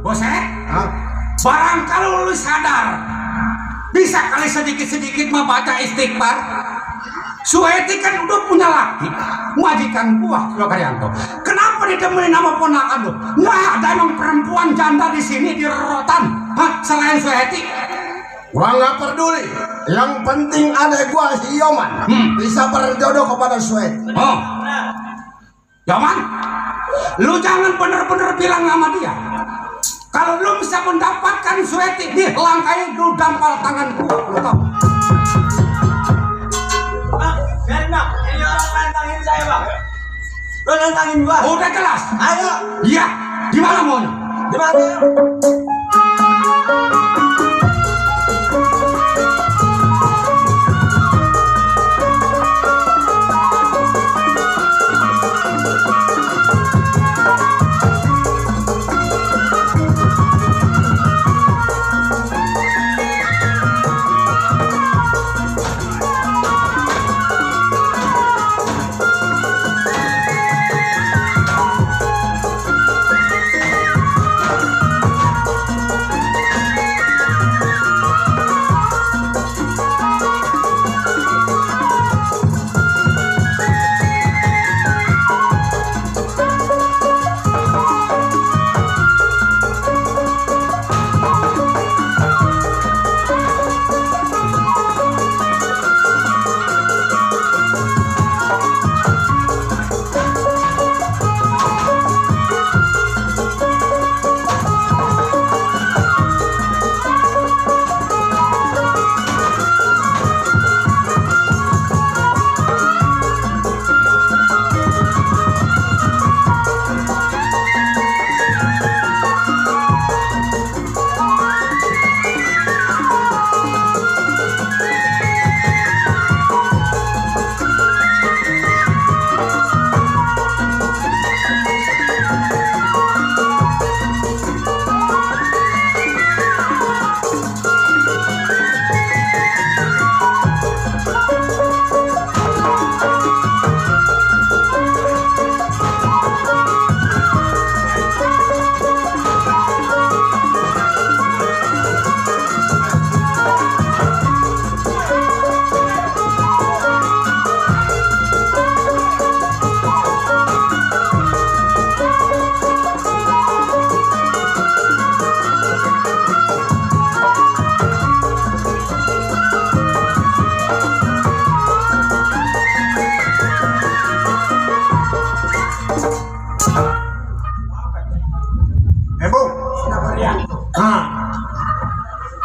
Bose? Barang kalau lu sadar, bisa kali sedikit-sedikit membaca istighfar. Suheti kan udah punya laki, majikan gua, Saudagar Yanto. Kenapa ditemenin nama ponakan lu? Nggak ada emang perempuan janda di sini di Rorotan, selain Suheti. Gua nggak peduli. Yang penting ada gua si Yoman bisa berjodoh kepada Suheti. Oh, Yoman, lu jangan bener-bener bilang sama dia. Kalau lu bisa mendapatkan Suheti, dilangkai lu dampal tangan gua, lu tau? Bang, biarin bang, ini orang nantangin saya bang. Lo nantangin gua. Udah jelas. Ayo. Iya, gimana maunya? Di mana ya?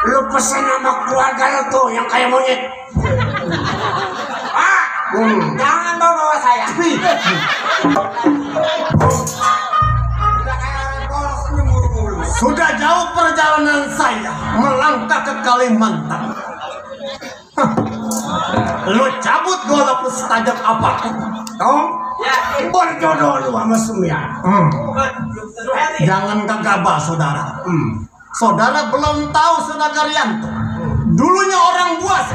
Lu pesen sama keluarga lu tuh yang kayak monyet. Jangan bawa saya. Sudah jauh perjalanan saya melangkah ke Kalimantan. Lu cabut walaupun setajam apapun. Tahu? Berjodoh lu sama Sumia. Jangan gegabah saudara. Saudara belum tahu Saudagar Yanto. Dulunya orang buas.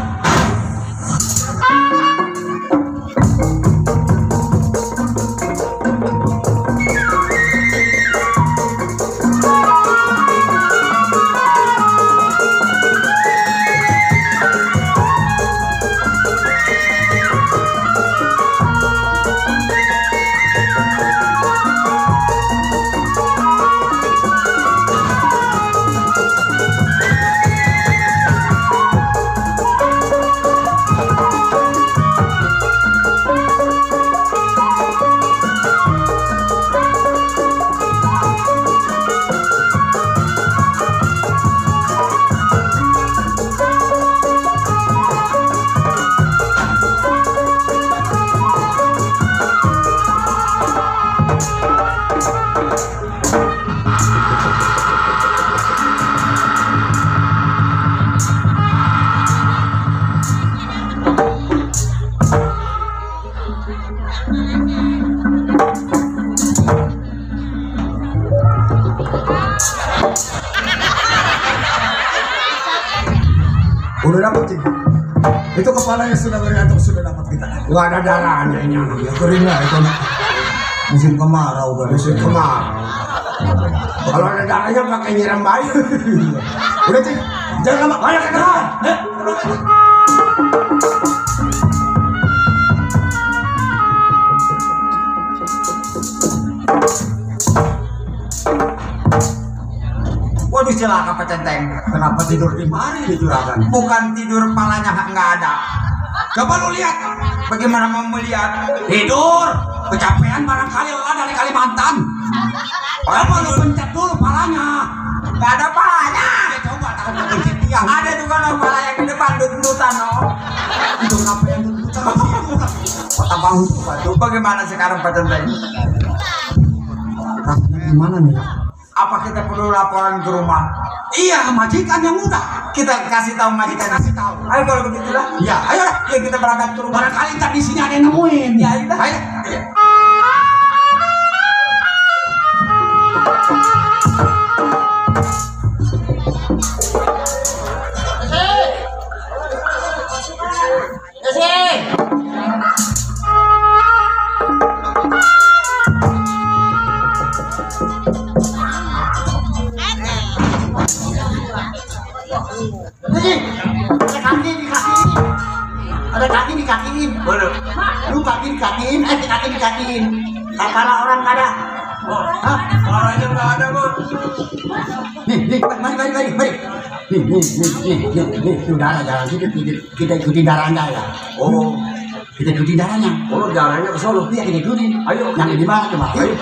anjing. Itu kepalanya sudah beriantuk, sudah dapat kita. Gak ada darahnya ini. Ya keringnya itu musim kemarau kan. Musim kemarau. Kalau ada darahnya pakai nyiram bayi. Udah cik, jangan lama. Ayo ke depan. Waduh celaka Pak Centeng. Kenapa tidur di mari di juragan? Bukan tidur palanya nggak ada. Coba lu lihat. Bagaimana mau melihat? Tidur. Kecapean barangkali lelah dari Kalimantan. Coba lu pencet dulu palanya. Gak ada palanya. Ya coba takut kepencet tiang. Ada juga no pala yang di depan dut-dutan no. Itu kenapa yang duduk sama situ? Kota bangun tuh. Bagaimana sekarang Pak Centeng? Rasanya gimana nih? Apa kita perlu laporan ke rumah? Iya, majikan yang muda. Kita kasih tahu majikan. Kasih tahu. Ayo kalau begitulah. Ya, Ayo lah, ya kita berangkat ke rumah. Barangkali ntar di sini ada yang nemuin. Ya, ayo. Ayo. Ada kaki di kakiin. Lu kaki di kakiin, kaki di kakiin. Kepala orang nggak ada. Hah? Kepalanya nggak ada, Bos. Nih, mari. Nih, itu darah jalan kita ikuti darahnya ya. Oh, Kita ikuti darahnya. oh darahnya ke sono. Iya, kita ikuti. Ayo. Yang di mana coba? Ayo.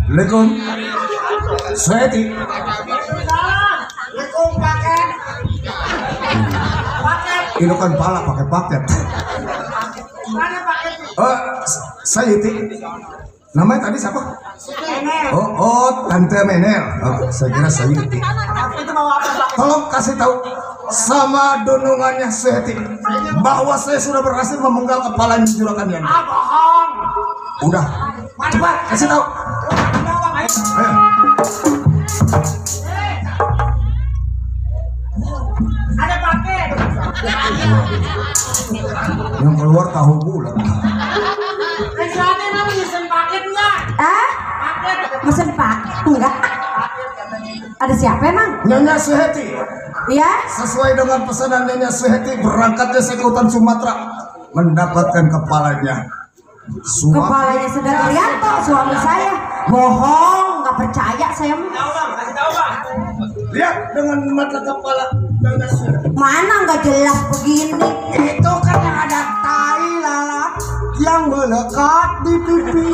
Lekun, Sweti. Ini kan pala pakai paket. Saya itu. Namanya tadi siapa? Oh, Tante Menel. Oh, saya kira saya itu. Tolong kasih tahu sama dunungannya Sweti bahwa saya sudah berhasil memenggal kepala juragan yang. Bohong. Udah, cepat kasih tahu. Ayo. Ada paket. Yang keluar tahu bulat. Rencana mau pesen paket enggak? Paket. Mesen paket? Enggak. Ada siapa emang? Nyonya Suheti. Iya? Sesuai dengan pesanan Nyonya Suheti, berangkatnya saya ke hutan Sumatera mendapatkan kepalanya. Kepalanya Saudara Rianto, suami saya. Bohong, nggak percaya saya. Kasih tahu bang. Lihat dengan mata kepala Nyonya Suheti. Mana nggak jelas begini? Itu kan yang ada tai lalat yang melekat di pipi.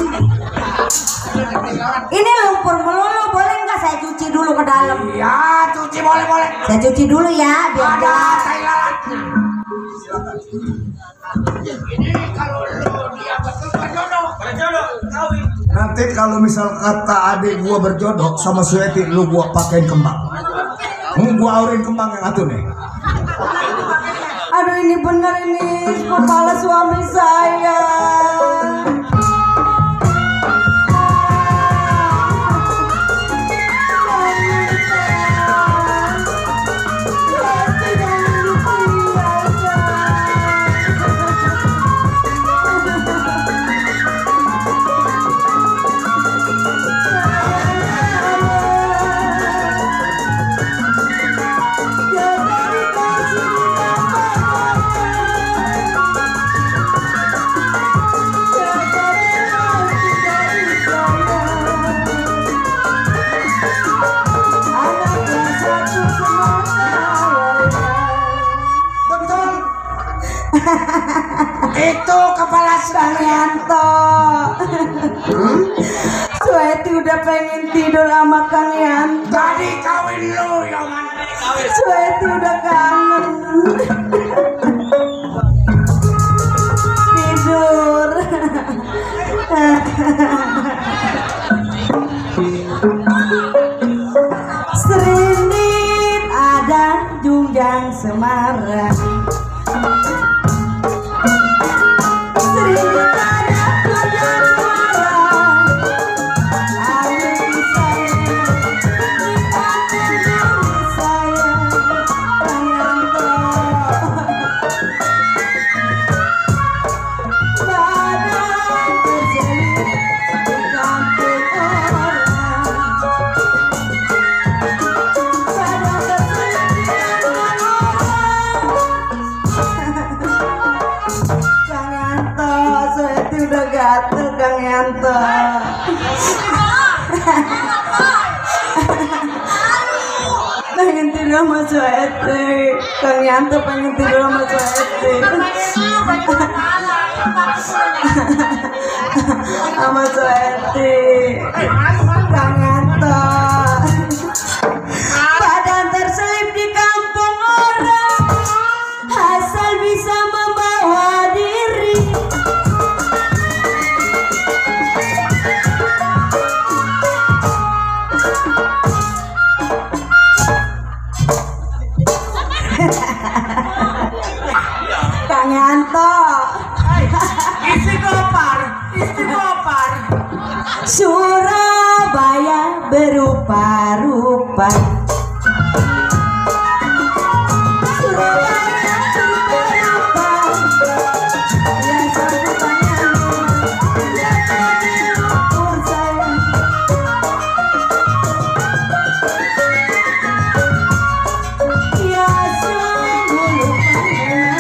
Ini lumpur melulu, boleh nggak saya cuci dulu ke dalam? Iya, cuci boleh. Saya cuci dulu ya, biar Ada jelas. tai lalatnya. Berjodoh, kawin. Nanti kalau misal kata adik gua berjodoh sama Suheti, lu gua pakein kembang. Gua aurin kembang yang atuh nih. Aduh ini bener ini kepala suami saya. Kang Yanto. Sueti udah pengen tidur sama Kang Yanto. Tadi kawin lu ya man. Sueti udah kangen. Tidur. Serindit ada junjang Semarang. Serindit ada junjang Semarang. Ayo saya di kampung saya Kang Yanto. Badan terselip di kampung orang. Kang Yanto, Sueti udah gatel Kang Yanto. Pengen tidur sama Sueti. Kang Yanto pengen tidur sama Sueti. Sama Sueti. Kang Yanto. Badan terselip di kampung orang. Asal bisa membawa diri. Kang Yanto. Istighfar. Surabaya berupa-rupa. Surabaya berupa-rupa. Yang sambutannya yang jadi ukur saya. Ya sungguh lupanya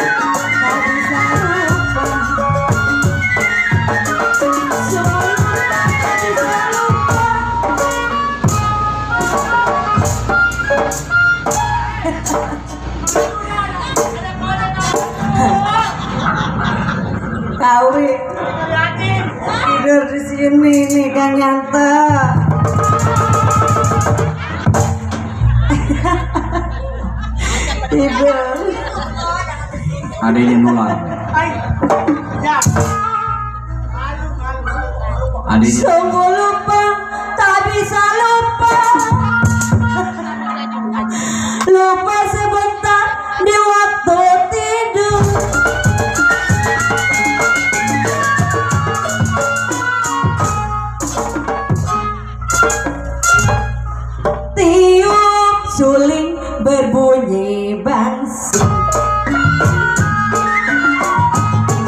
tak bisa lupa. Sungguh tak bisa lupa. Kawi tidur di sini nih Kang Yanto. Tidur. Adanya nular. Adanya Sungguh lupa, tak bisa lupa. Lupa sebentar di waktu tidur. Tiup suling berbunyi bangsing.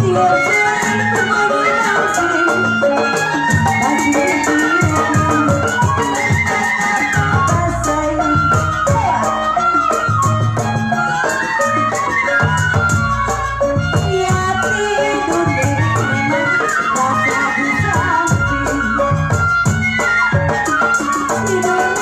Tiup suling berbunyi bangsing. Bangsing tiup. Sayang. Ya tidur di rumah, rasa di samping. Tidur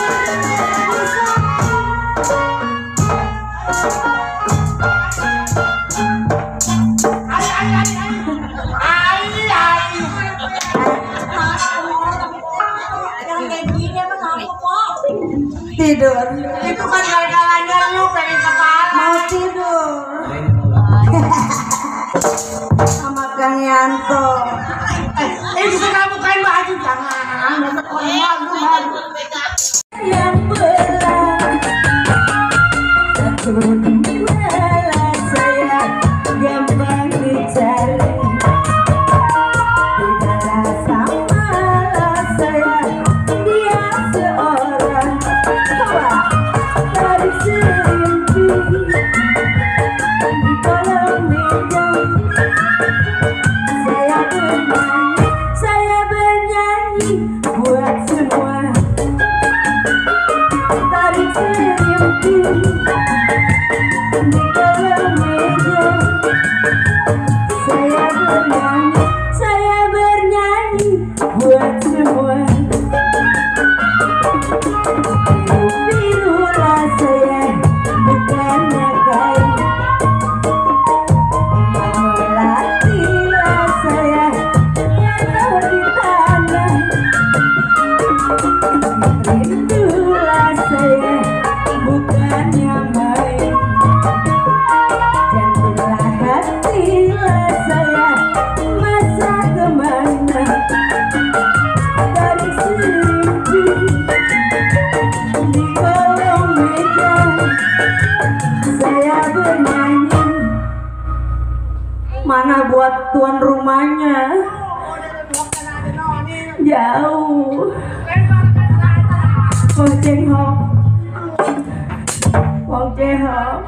di tidur. Itu kan gara-garanya lu pengen kepala. Mau tidur sama Kang Yanto. Ini sudah bukain baju jangan. Malu. Yang berat satu malah saya gampang dicari. Tidak rasa malah saya dia seorang. Tarik serimpi di kolong meja. Saya bernyanyi buat semua. Tarik serimpi di kolong meja. Saya bernyanyi buat semua. Birulah saya bukannya kain. Melatihlah saya bawa tuan rumahnya jauh. Wong cehok, wong cehok,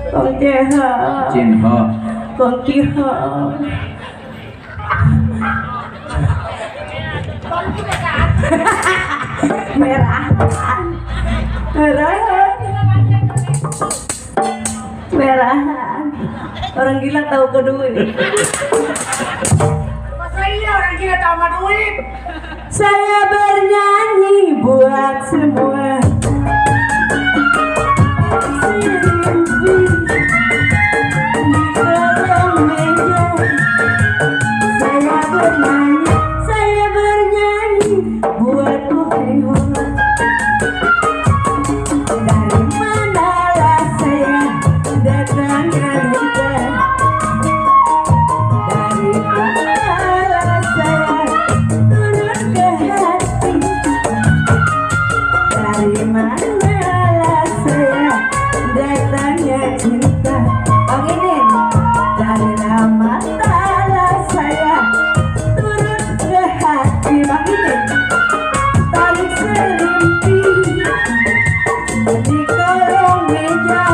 wong cehok, Cinho. wong cehok. Merahan, merahan, merahan. Orang gila tahu ke duit. Masa iya orang gila tahu sama duit? Saya bernyanyi buat semua. Saya bernyanyi buat Tuhan. Dari manalah saya datangnya hujan. Dari manalah saya turun ke hati. Dari manalah saya datangnya cinta. Bang Inin, dari matalah saya turun ke hati. Bang Inin, tarik selimpi di kolong meja.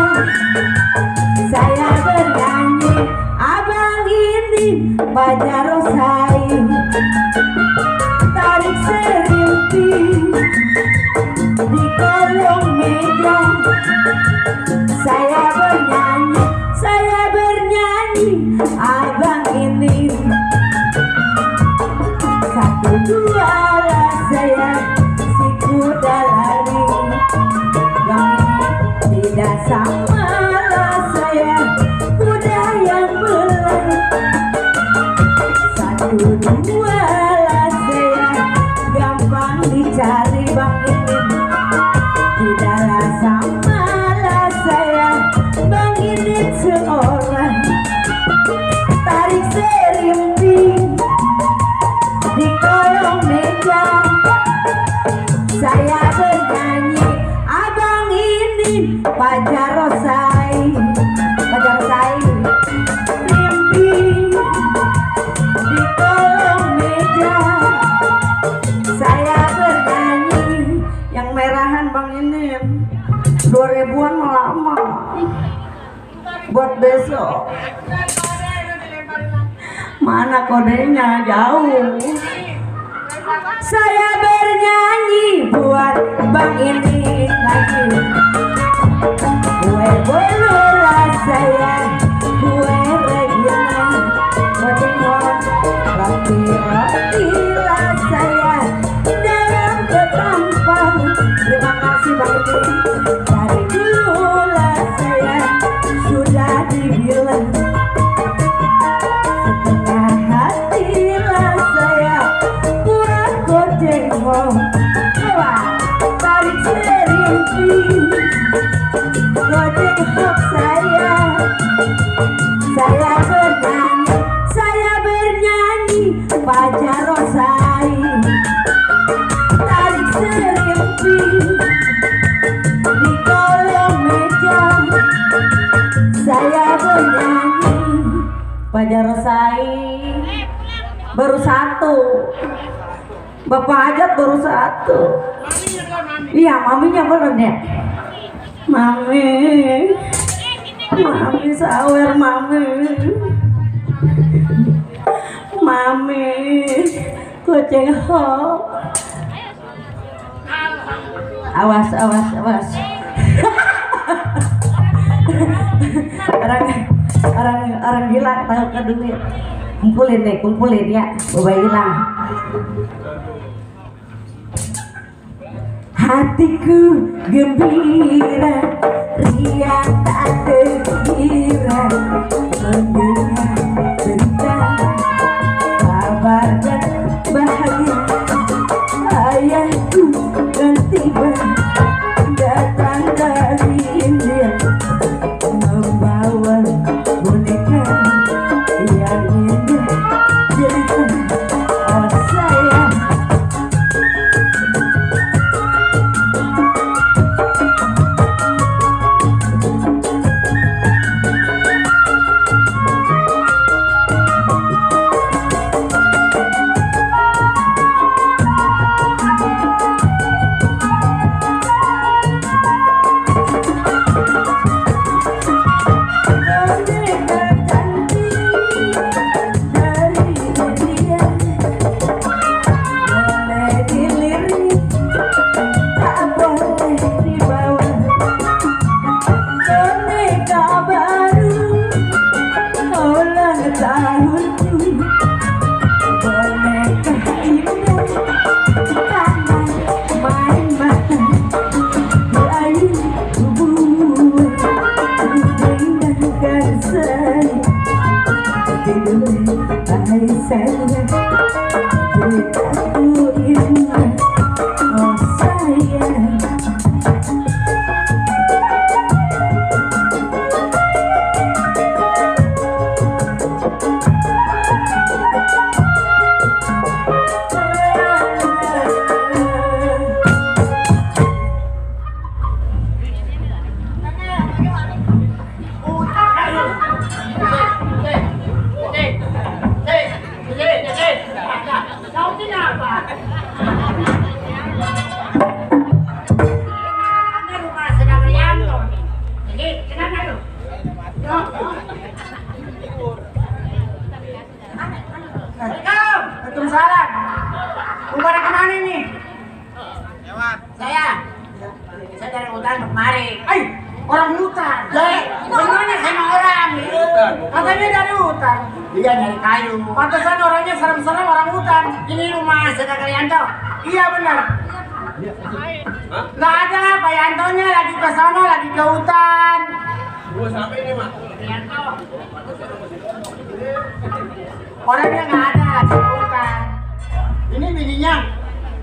Saya bernyanyi, abang ini Bajar Rosai. Tarik selimpi di kolong meja. Saya bernyanyi, abang ini. Satu dua lah saya, si kuda lari. Bang ini tidak sama lah saya, kuda yang berlari. Satu dua lah saya, gampang dicari. Bang ini tidaklah sama lah saya, Bang ini seorang. Tarik serimpi di kolong meja. Saya bernyanyi, abang ini Bajar Rosai. Bajar Rosai, rimpi di kolong meja. Saya bernyanyi, yang merahan Bang ini 2000-an mah lama. Buat besok. Mana kodenya jauh. Saya bernyanyi buat Bang ini lagi. Kue bolulah saya, kue Regina. Kodengok, roti lah saya dalam ketampang. Terima kasih Bang ini. Dari dululah saya sudah dibilang. Setengah hatilah saya buat gojengkong. Coba tarik serimpi gojengkong saya. Saya bernyanyi Bajar Rosai. Tarik serimpi di kolong meja. Saya bernyanyi Bajar Rosai. Baru satu, Bapak Hajat baru satu. Iya, maminya belum ya. Mami sawer mami. Mami kucing hok. Awas. orang gila tahu ke duit. Kumpulin ya, bawa hilang. Hatiku gembira, riang tak terkira mendengar berita kabar dan bahagia. Ayahku dan tiba datang dari India membawa boneka yang indah cerita. Oh sayang, Waalaikumsalam. Pada kemana nih? Saya dari hutan kemari. Orang hutan. Gimana sama orang? Katanya dari hutan. Dia dari kayu. Pantesan orangnya serem-serem orang hutan. Ini rumah Saudara Karyanto. Iya benar. Nggak ada, Pak Yantonya lagi ke sana, lagi ke hutan. Siapa ini, Mak? Yanto. Orangnya nggak ada, lagi ke hutan. Ini bininya.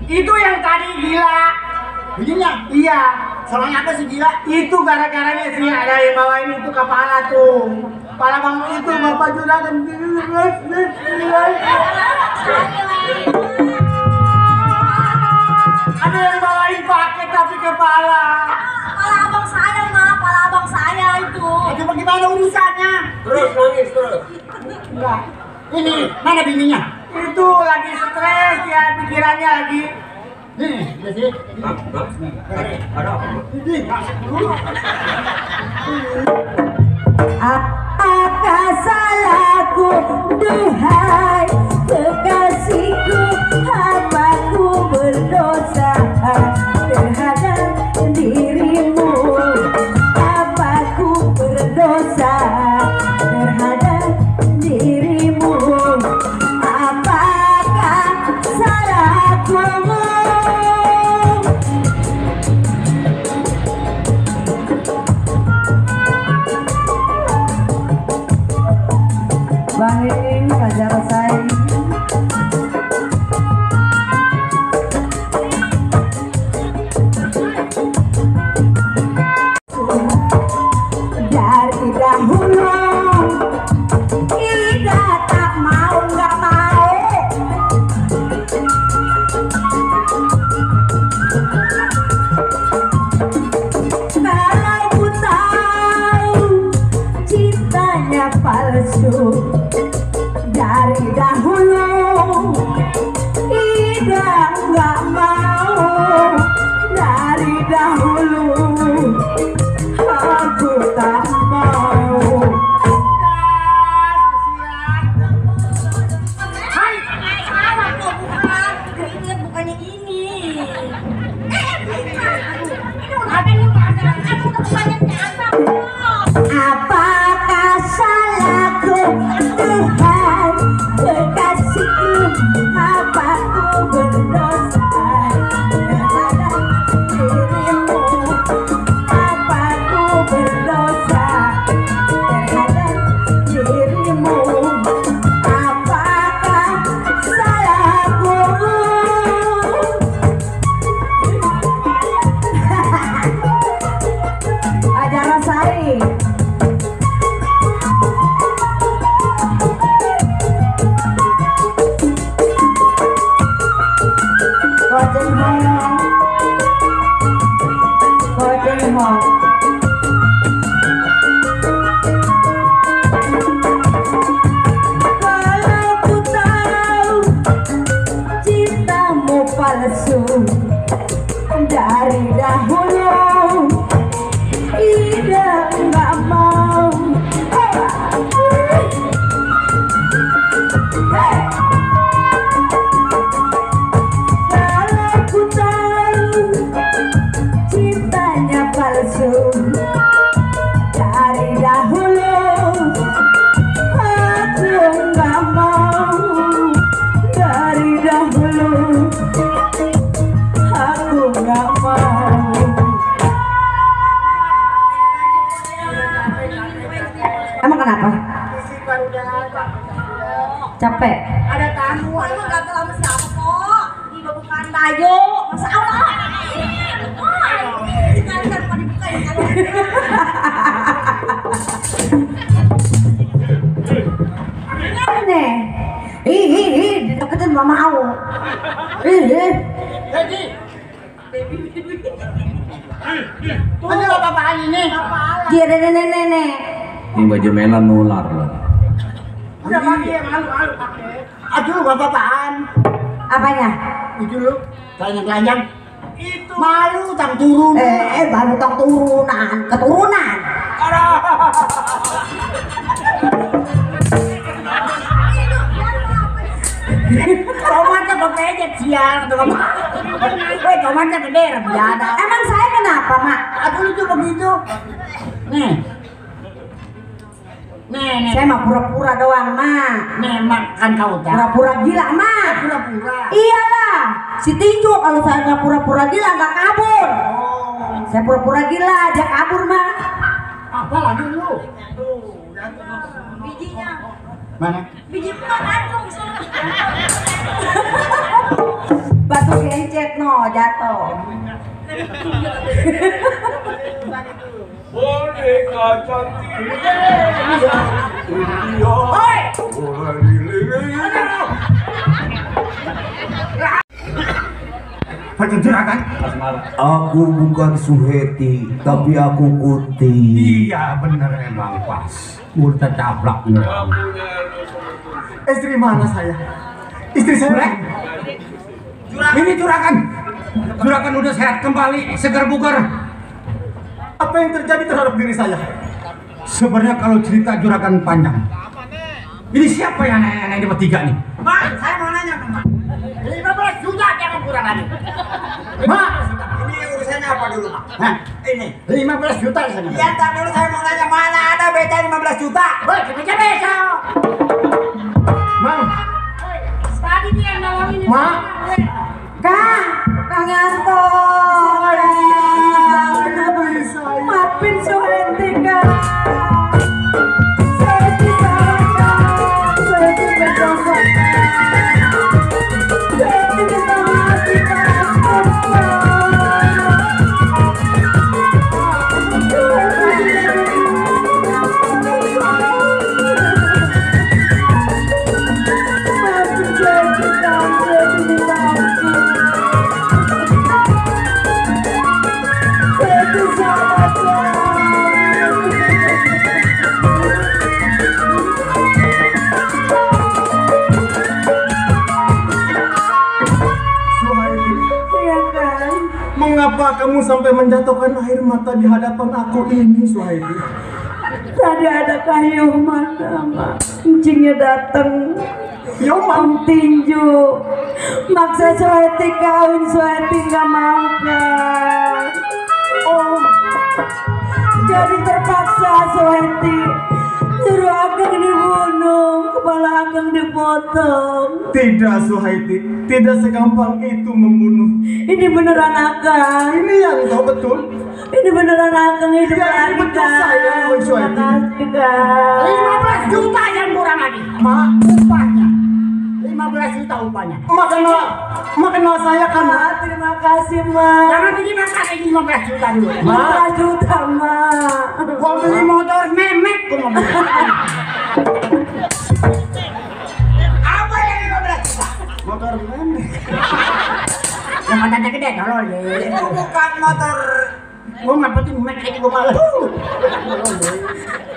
Itu yang tadi gila. Bininya? Iya. Soalnya apa sih gila? Itu gara-garanya sih ada yang bawain itu kepala tuh. Kepala bang itu bapak juragan. Ada yang bawain paket tapi kepala. Kepala abang saya mah, kepala abang saya itu. Itu bagaimana urusannya? Terus nangis terus. Enggak. Ini mana bininya? Itu lagi stres ya, pikirannya lagi. Nih, sih. Ada apa? Apakah salahku, duhai kekasihku, hambaku berdosa terhadap dirimu. Hambaku berdosa terhadap dirimu. Apakah salahku? Bang Fajar Rasai. Dari dahulu Ida tak mau nggak mau. Kalau ku tahu cintanya palsu. Dari dahulu Ida nggak mau. Dari dahulu aku tak mau. Hai, Salah tuh, bukan keringet, bukannya ini. Ini udah apa nih masalah kamu udah kebanyakan asap. Apakah salahku, Tuhan kekasihku, hambaku berdosa terhadap dirimu. Hambaku berdosa terhadap dirimu. Apakah salahku? Fajar Rasai. Gojeng Hong. Gojeng Hong. Kalau ku tahu cintamu palsu dari dahulu Ida nggak mau. Kalau ku tahu cintanya palsu dari dahulu aku nggak mau. Dari dahulu Capek. Ada tamu, emang gatel sama siapa kok? Ini bukan tayo, masa Allah. Sekali-kali pada dibuka ya kan. Nih. Deketin mama aku. Jadi. Ini apa-apaan ini? Dia nenek. Ini baju melan nular loh. Udah pakai malu pakai. Aduh, apa-apaan? Apanya? Itu lu, telanjang. Itu malu tang turun. Baru tang keturunan. Tomatnya kepejet siang tuh kamu. Tomatnya gede biada. Emang saya kenapa, Mak? Aduh itu begitu. Nih. Saya mah pura-pura doang, Mak. Nih, makan kau dah. Pura-pura gila, Mak. Pura-pura. Iyalah. Si tinju kalau saya nggak pura-pura gila nggak kabur. Saya pura-pura gila aja kabur, Mak. Apa lagi lu? Bijinya. Mana? Biji kandung. Batu gencet no jatuh. Boneka cantik. Oi! Pakai juragan. Asmara. Aku bukan Suheti, tapi aku Kuti. Iya bener emang pas. Udah cablak nih. Istri mana saya? Istri saya. Ini juragan. Juragan udah sehat kembali, segar bugar. Apa yang terjadi terhadap diri saya? Sebenarnya kalau cerita juragan panjang. Ini siapa yang nenek bertiga nih? Mak, saya mau nanya, Mak. 15 juta jangan kurang lagi. Mak, Ini urusannya apa dulu? Nah, Ini. 15 juta di sana. Ya, tak dulu saya mau nanya mana ada beca 15 juta? Woi, kita besok. Mang, Tadi dia yang nolongin. Mak. Kang Yanto. Maafin Suhenti, Kang. Suhenti salah, Kang. Suhenti berdosa. Suhenti minta maaf, Kang. Maafin Suhenti, Kang. Suhenti minta ampun. Suhenti salah, Kang. Suhaili, Iya, Kang. mengapa kamu sampai menjatuhkan air mata di hadapan aku ini, Suhaili? Tadi ada kayu mana, Mak? Kucingnya datang. Yoman, Om tinju maksa Suheti kawin, Suheti nggak mau, Kang. oh, Jadi terpaksa Suheti nyuruh Akang dibunuh, kepala Akang dipotong. tidak Suhaiti, tidak segampang itu membunuh. Ini beneran Akang. Ini yang tahu betul. Ini beneran Akang hidup Iya, lagi, betul Kang. saya, Boy Suheti. Makasih, Kang. 15 juta jangan kurang lagi. Mak, Upahnya. 15 juta upahnya. mak kenal saya kan, Mak? Mak, terima kasih, Mak. Jangan terima kasih 15 juta dulu. 5 juta, Mak. Gua beli motor memek gua mau beli. Apa yang 15 juta? Motor memek. Yang matanya gede tolol ya. Itu bukan motor. Gua nggak penting memek aja gua malas.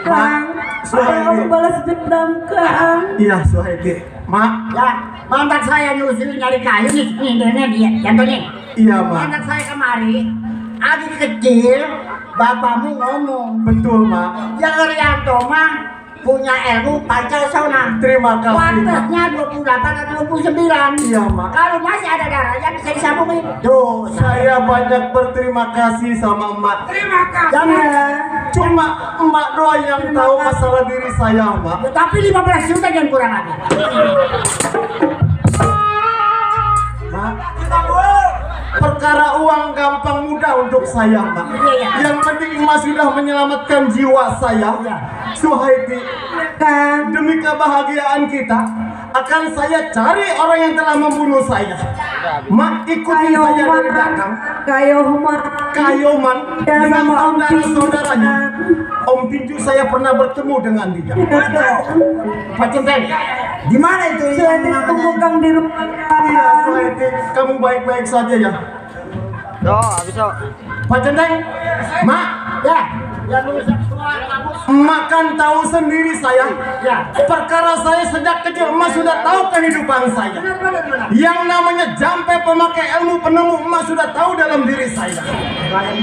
Kang, ayo balas dendam, Kang. Iya, Suhaiti. Mak, Ya, mantan saya nyusul nyari kayu nih dia. Contohnya. iya, Mak. Mantan saya kemari, adik kecil, bapakmu ngomong. Betul, Mak. Yang Rianto mah punya ilmu pancasona. Terima kasih, Mak. Kuartasnya 28 atau 29. Iya, Mak. Kalau masih ada darahnya bisa disambungin. Tuh, Saya banyak berterima kasih sama emak. terima kasih. Iya. Cuma emak doang yang tahu masalah diri saya, Mak. Tapi 15 juta jangan kurang lagi. Mak, perkara uang gampang mudah untuk saya, Mak. Iya. Yang penting emak sudah menyelamatkan jiwa saya. Iya. Suhaiti, Kang, demi kebahagiaan kita, akan saya cari orang yang telah membunuh saya. Mak ikuti saja dari belakang. Kayoman dengan saudara-saudaranya. Om Pinju saya pernah bertemu dengan dia. Pak Centeng, di mana itu? Bukan di rumah. Iya, Suhaiti, kamu baik-baik saja ya. Bisa. Pak Centeng, Mak, ya. Emak kan tahu sendiri saya. Perkara saya sejak kecil, emak sudah tahu kehidupan saya. Yang namanya jampe pemakai ilmu penemu, emak sudah tahu dalam diri saya.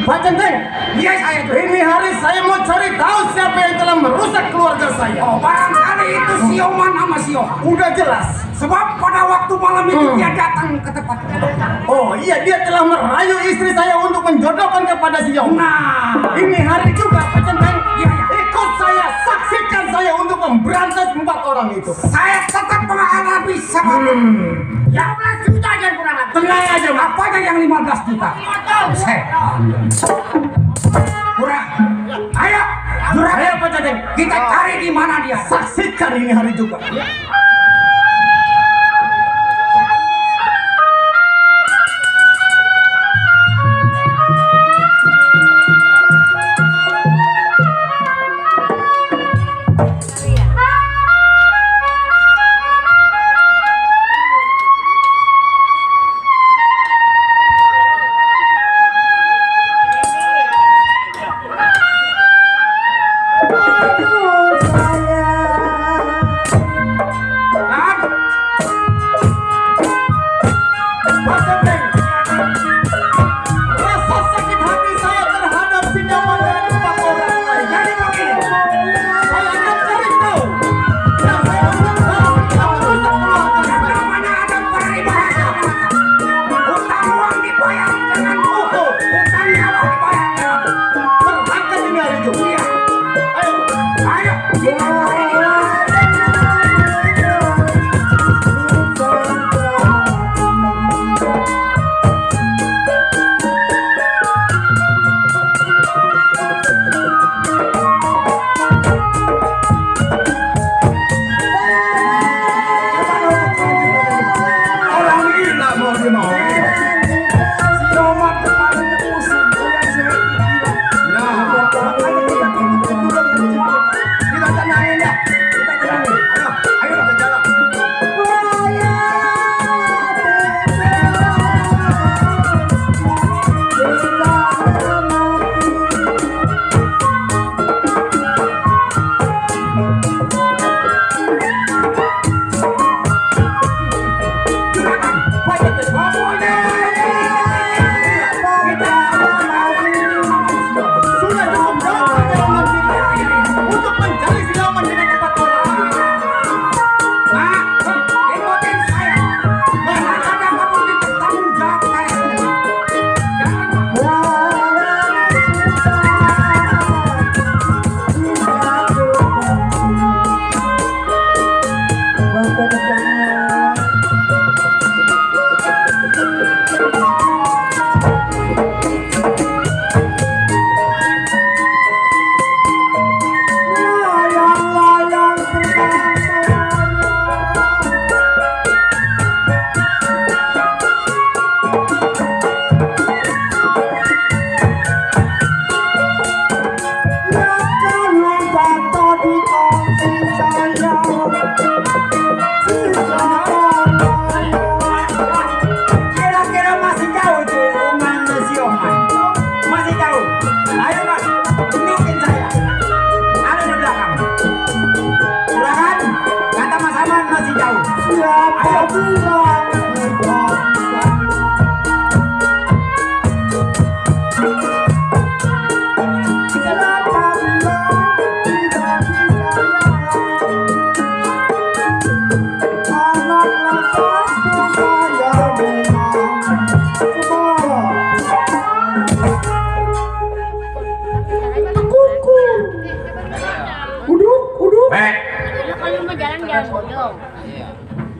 Pak Centeng, iya saya. Ini hari saya mau cari tahu siapa yang telah merusak keluarga saya. Oh, barangkali itu Sioman sama Sioha. Udah jelas. Sebab pada waktu malam itu dia datang ke tempat. Oh iya, dia telah merayu istri saya untuk menjodohkan kepada Sioman. Nah, ini hari juga Pak Centeng. Ikut saya, saksikan saya untuk memberantas 4 orang itu. Saya tetap menghadapi sama 15 juta aja kurang lagi. Tenang aja, apa aja yang 15 juta? Kurang. Ayo, Ayo Pak Centeng, kita cari di mana dia. saksikan ini hari juga.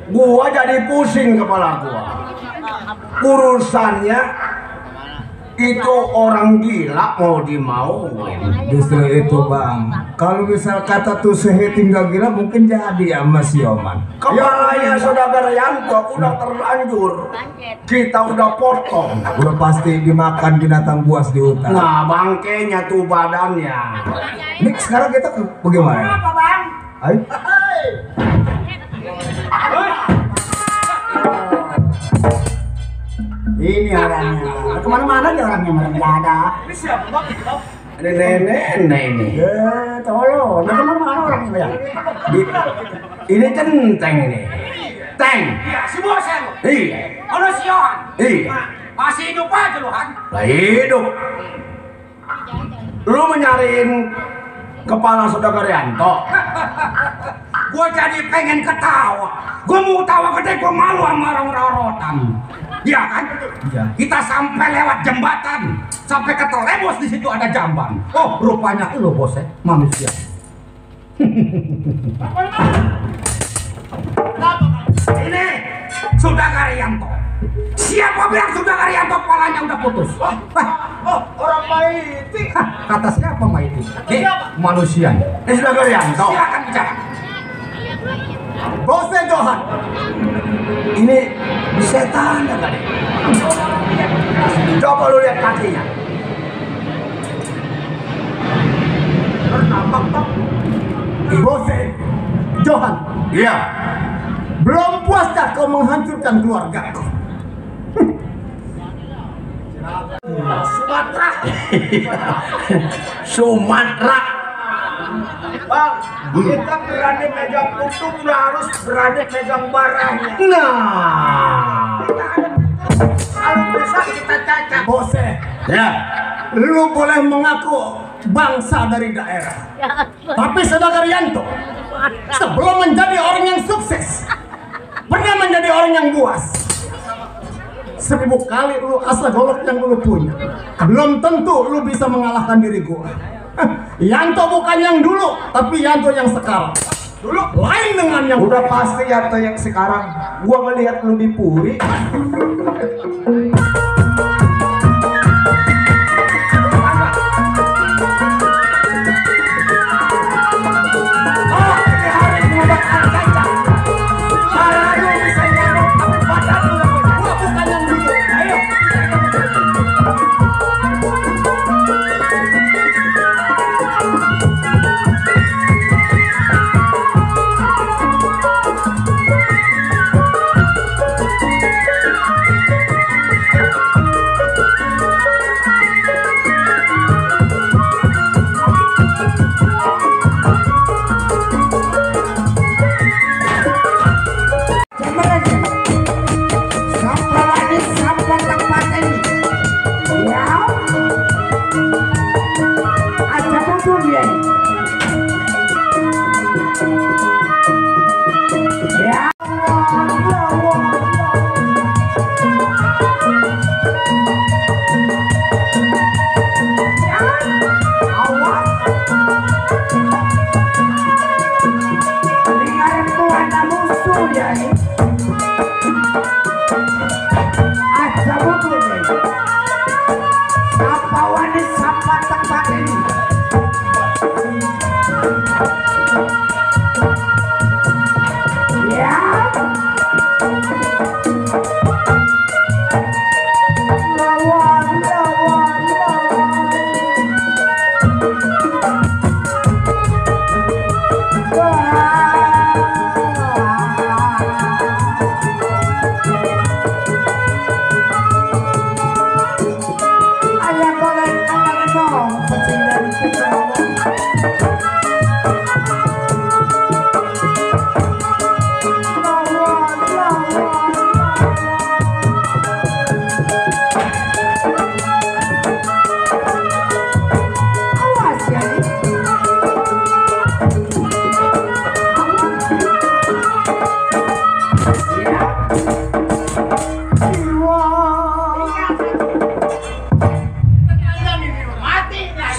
Gua jadi pusing kepala gua. Urusannya Itu orang gila mau dimauin. Justru itu bang, kalau misal kata tuh Suheti tinggal gila mungkin jadi sama si Oman. Kepalanya Saudagar Yanto udah terlanjur, kita udah potong. Udah pasti dimakan binatang buas di hutan. Nah bangkainya tuh badannya. Ini sekarang kita bagaimana? Apa bang? Ayo. Ini orangnya. Kemana-mana dia orangnya malah nggak ada. Ada nenek ini. Ya, tolong. Nah, kemana-mana orangnya ya. Ini centeng ini. Teng. Iya, si bosen. Iya. Ono si Yohan. Iya. Masih hidup aja lu, Han. Lah hidup. Lu menyariin kepala Saudagar Yanto. Gua jadi pengen ketawa. Gua mau tawa gede, gua malu sama orang-orang. Iya kan? Iya. Kita sampai lewat jembatan, sampai ke Telebos, di situ ada jamban. Oh, rupanya lu bosnya manusia. Ini Saudagar Yanto. Siapa bilang Saudagar Yanto kepalanya udah putus? Orang Maiti. Kata siapa Maiti? Manusia. Ini Saudagar Yanto. Silakan bicara. Bosnya Johan. Ini setan ya kali. Coba lu lihat kakinya. Bosnya Johan. Iya. Belum puas dah kau menghancurkan keluargaku. Sumatera. Sumatera. Bang, kita berani megang putung, udah harus berani megang barangnya. Nah. Kalau bisa kita cacat. Bosnya, Ya. lu boleh mengaku bangsa dari daerah. Tapi Saudagar Yanto, sebelum menjadi orang yang sukses, pernah menjadi orang yang buas. 1000 kali lu asal golok yang lu punya, belum tentu lu bisa mengalahkan diri gua. Yanto bukan yang dulu, tapi Yanto yang sekarang. Dulu lain dengan yang Udah pasti Yanto yang sekarang. Gua ngelihat lu di Puri.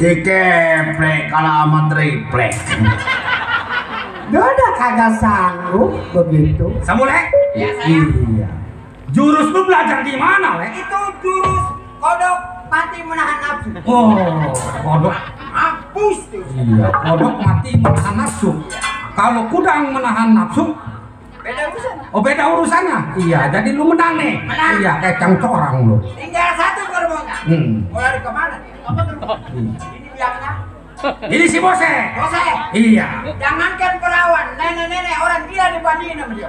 Si keplek kalah sama triplek. Udah kagak sanggup begitu. Samulek. Iya. Jurus lu belajar di mana, Le? Itu jurus kodok mati menahan nafsu. Oh, kodok. Mampus tuh. Iya, kodok mati menahan nafsu. Kalau kudang menahan nafsu, Beda urusan. oh beda urusannya. Iya, jadi lu menang nih. Menang. Iya, kecang corang lu. Tinggal satu gerbongnya. Mau lari kemana nih? Apa gerbong? Ini biangnya. Ini si Bose. Bose. Iya. Jangankan perawan, nenek-nenek orang gila dibandingin sama dia.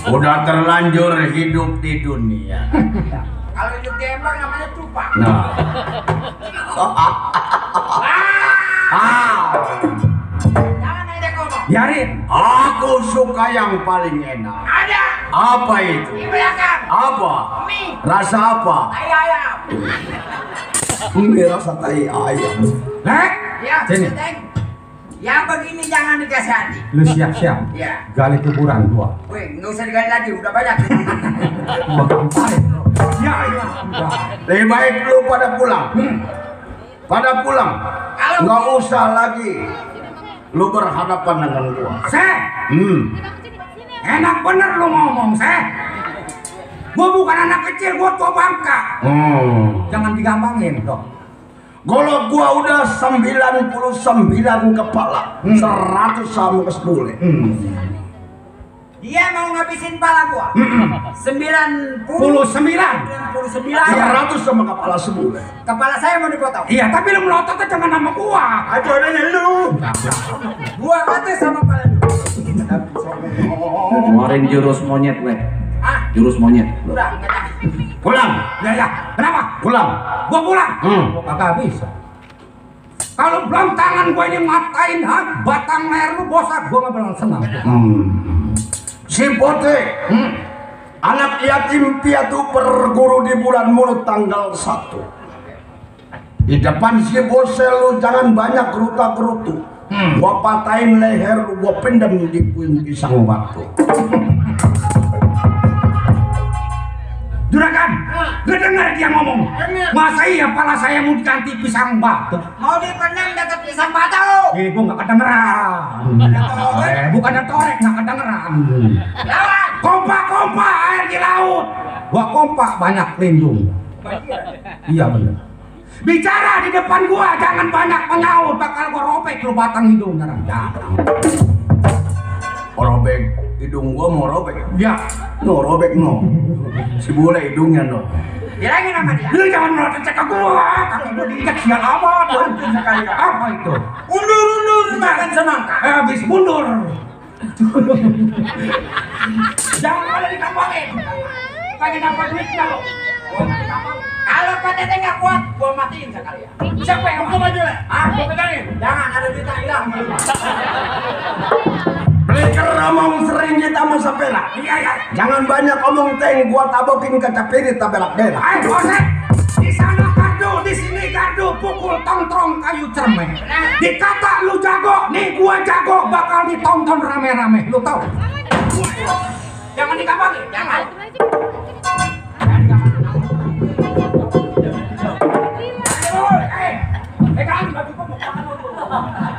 Udah terlanjur hidup di dunia. Kalau hidup tembak namanya tupak. Nah. Jangan ada ngomong. Biarin. Aku suka yang paling enak. Ada. Apa itu? Di belakang. Apa? Mie. Rasa apa? Ayam. Ini rasa tai ayam. Ya, Sini. Teng. Yang begini jangan dikasih hati. Lu siap-siap. Ya. Gali kuburan gua. Wih, nggak usah digali lagi, udah banyak. Gua gamparin. Ya, iya. Udah. Lebih baik lu pada pulang. Pada pulang. Kalau Nggak usah lagi lu berhadapan dengan gua. Seh, enak bener lu ngomong, Seh. Gua bukan anak kecil, gua tua bangka. Jangan digampangin, dong. Kalau gua udah 99 kepala, 100 sama ke 10. dia mau ngabisin pala gua. 99. 100 sama kepala 10. Kepala saya mau dipotong. Iya, tapi lu melototnya jangan sama gua. Aduh, adanya lu. Gua kata sama kepala lu. Kemarin jurus monyet weh. Ah, Jurus monyet. udah, enggak. Pulang. Ya, kenapa? Pulang. Gua pulang. Hmm. Gua kagak bisa. Kalau belum tangan gua ini matain batang leher lu bosak, gua nggak bilang senang. Si Pote, anak yatim piatu berguru di bulan Mulut tanggal 1. Di depan si Bose lu jangan banyak geruta-gerutu. Gua patahin leher lu, gua pendam di puing pisang batu. Juragan, gak dengar dia ngomong. Masa iya pala saya mau diganti pisang batu? Mau dipendam dekat pisang batu. Gua gak kedengeran. Bukannya torek, gak kedengeran. Lawan. Kompak-kompak air di laut. Gua kompak banyak lindung. Iya bener. Bicara di depan gua, jangan banyak menyaut. Bakal gua robek lu batang hidungnya. Robek hidung gua mau robek. Ya. No robek no. Si bule hidungnya no. Bilangin sama dia. Lu jangan melotot cek ke gua. Kaki gua diikat sial amat. Sekali apa itu? Undur makan semangka. Habis mundur. Jangan ada dikampangin. Pengen dapat duitnya lo. Kalau KTT nggak kuat, gua matiin sekalian. Siapa yang mau maju? Gua pegangin. Jangan ada duitnya hilang. Beliker ngomong sering kita mau sepela. Iya. Jangan banyak ngomong teng, gua tabokin kaca pirit tabelak berak. Ayo Bose, di sana gardu, di sini gardu, pukul tong-tong kayu cermek. Dikata lu jago, nih gua jago, bakal ditonton rame-rame. Lu tahu? Jangan dikampangin, jangan. Pegang baju gua, jangan dulu.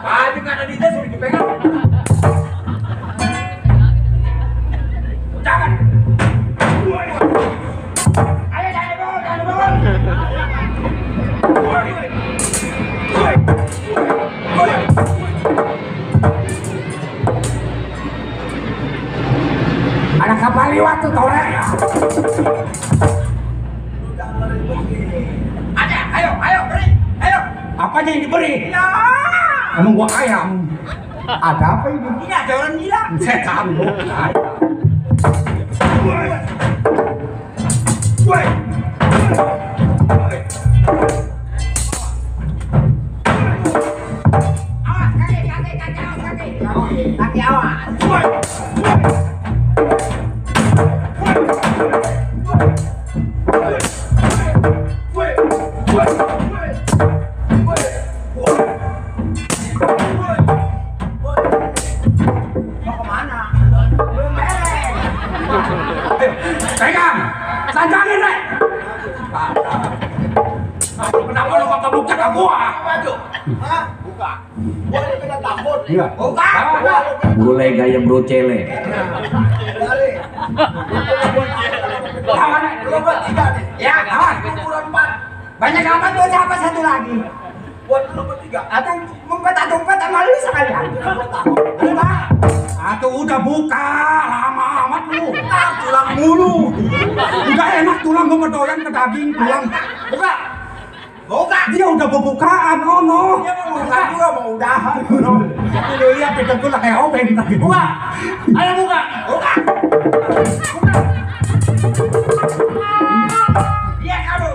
Baju nggak ada di tas, suruh dipegang. Jangan. Ayo jangan dibawa. Ada kapal lewat tuh torek ya. Ada, ayo beri, ayo. Apanya yang diberi? Ya. Emang gua ayam. Ada apa ini? Ini ada orang gila. Setan lu. Awas kaki awas. Mau kemana? Belum beres. Pegang. Sanjangin deh. Kenapa lu pakai bukti ke gua? Buka. Gua ini kena takut. Iya. Buka. Bule gaya brocele. Lawan, lu buat 3 nih. Ya. Banyak amat buat siapa satu lagi? Buat lu bertiga. Atau ngumpet sama lu sekalian. Ayo Pak. Atuh udah buka, lama amat lu. Tulang mulu. Enggak enak tulang gua doyan ke daging tulang. Buka. Buka. Dia udah bukaan, oh no. Dia mau buka juga mau udahan. Lu lihat kita gua kayak obeng tadi. Buka. Ayo buka. Buka. Buka. Iya kamu.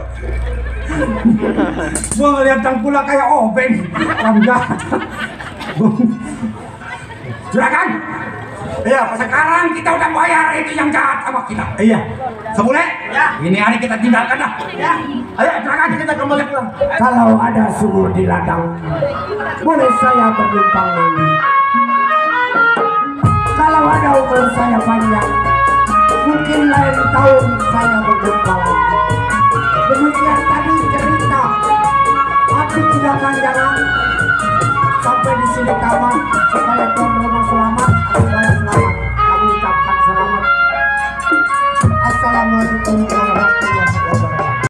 Gua ngeliat tangkula kayak obeng. Enggak. Juragan. Iya, sekarang kita udah bayar itu yang jahat sama kita. Iya. Sebule? Ya. Ini hari kita tinggalkan dah. Ya. Ayo juragan kita kembali pulang. Kalau ada sumur di ladang, boleh saya bernumpang mandi. Kalau ada umur saya panjang, mungkin lain tahun saya berjumpa lagi. Demikian tadi cerita. Aku tidak panjangan. Sampai di sini tamat supaya Tuan Romo selamat, supaya selamat. Kami ucapkan selamat. Assalamualaikum.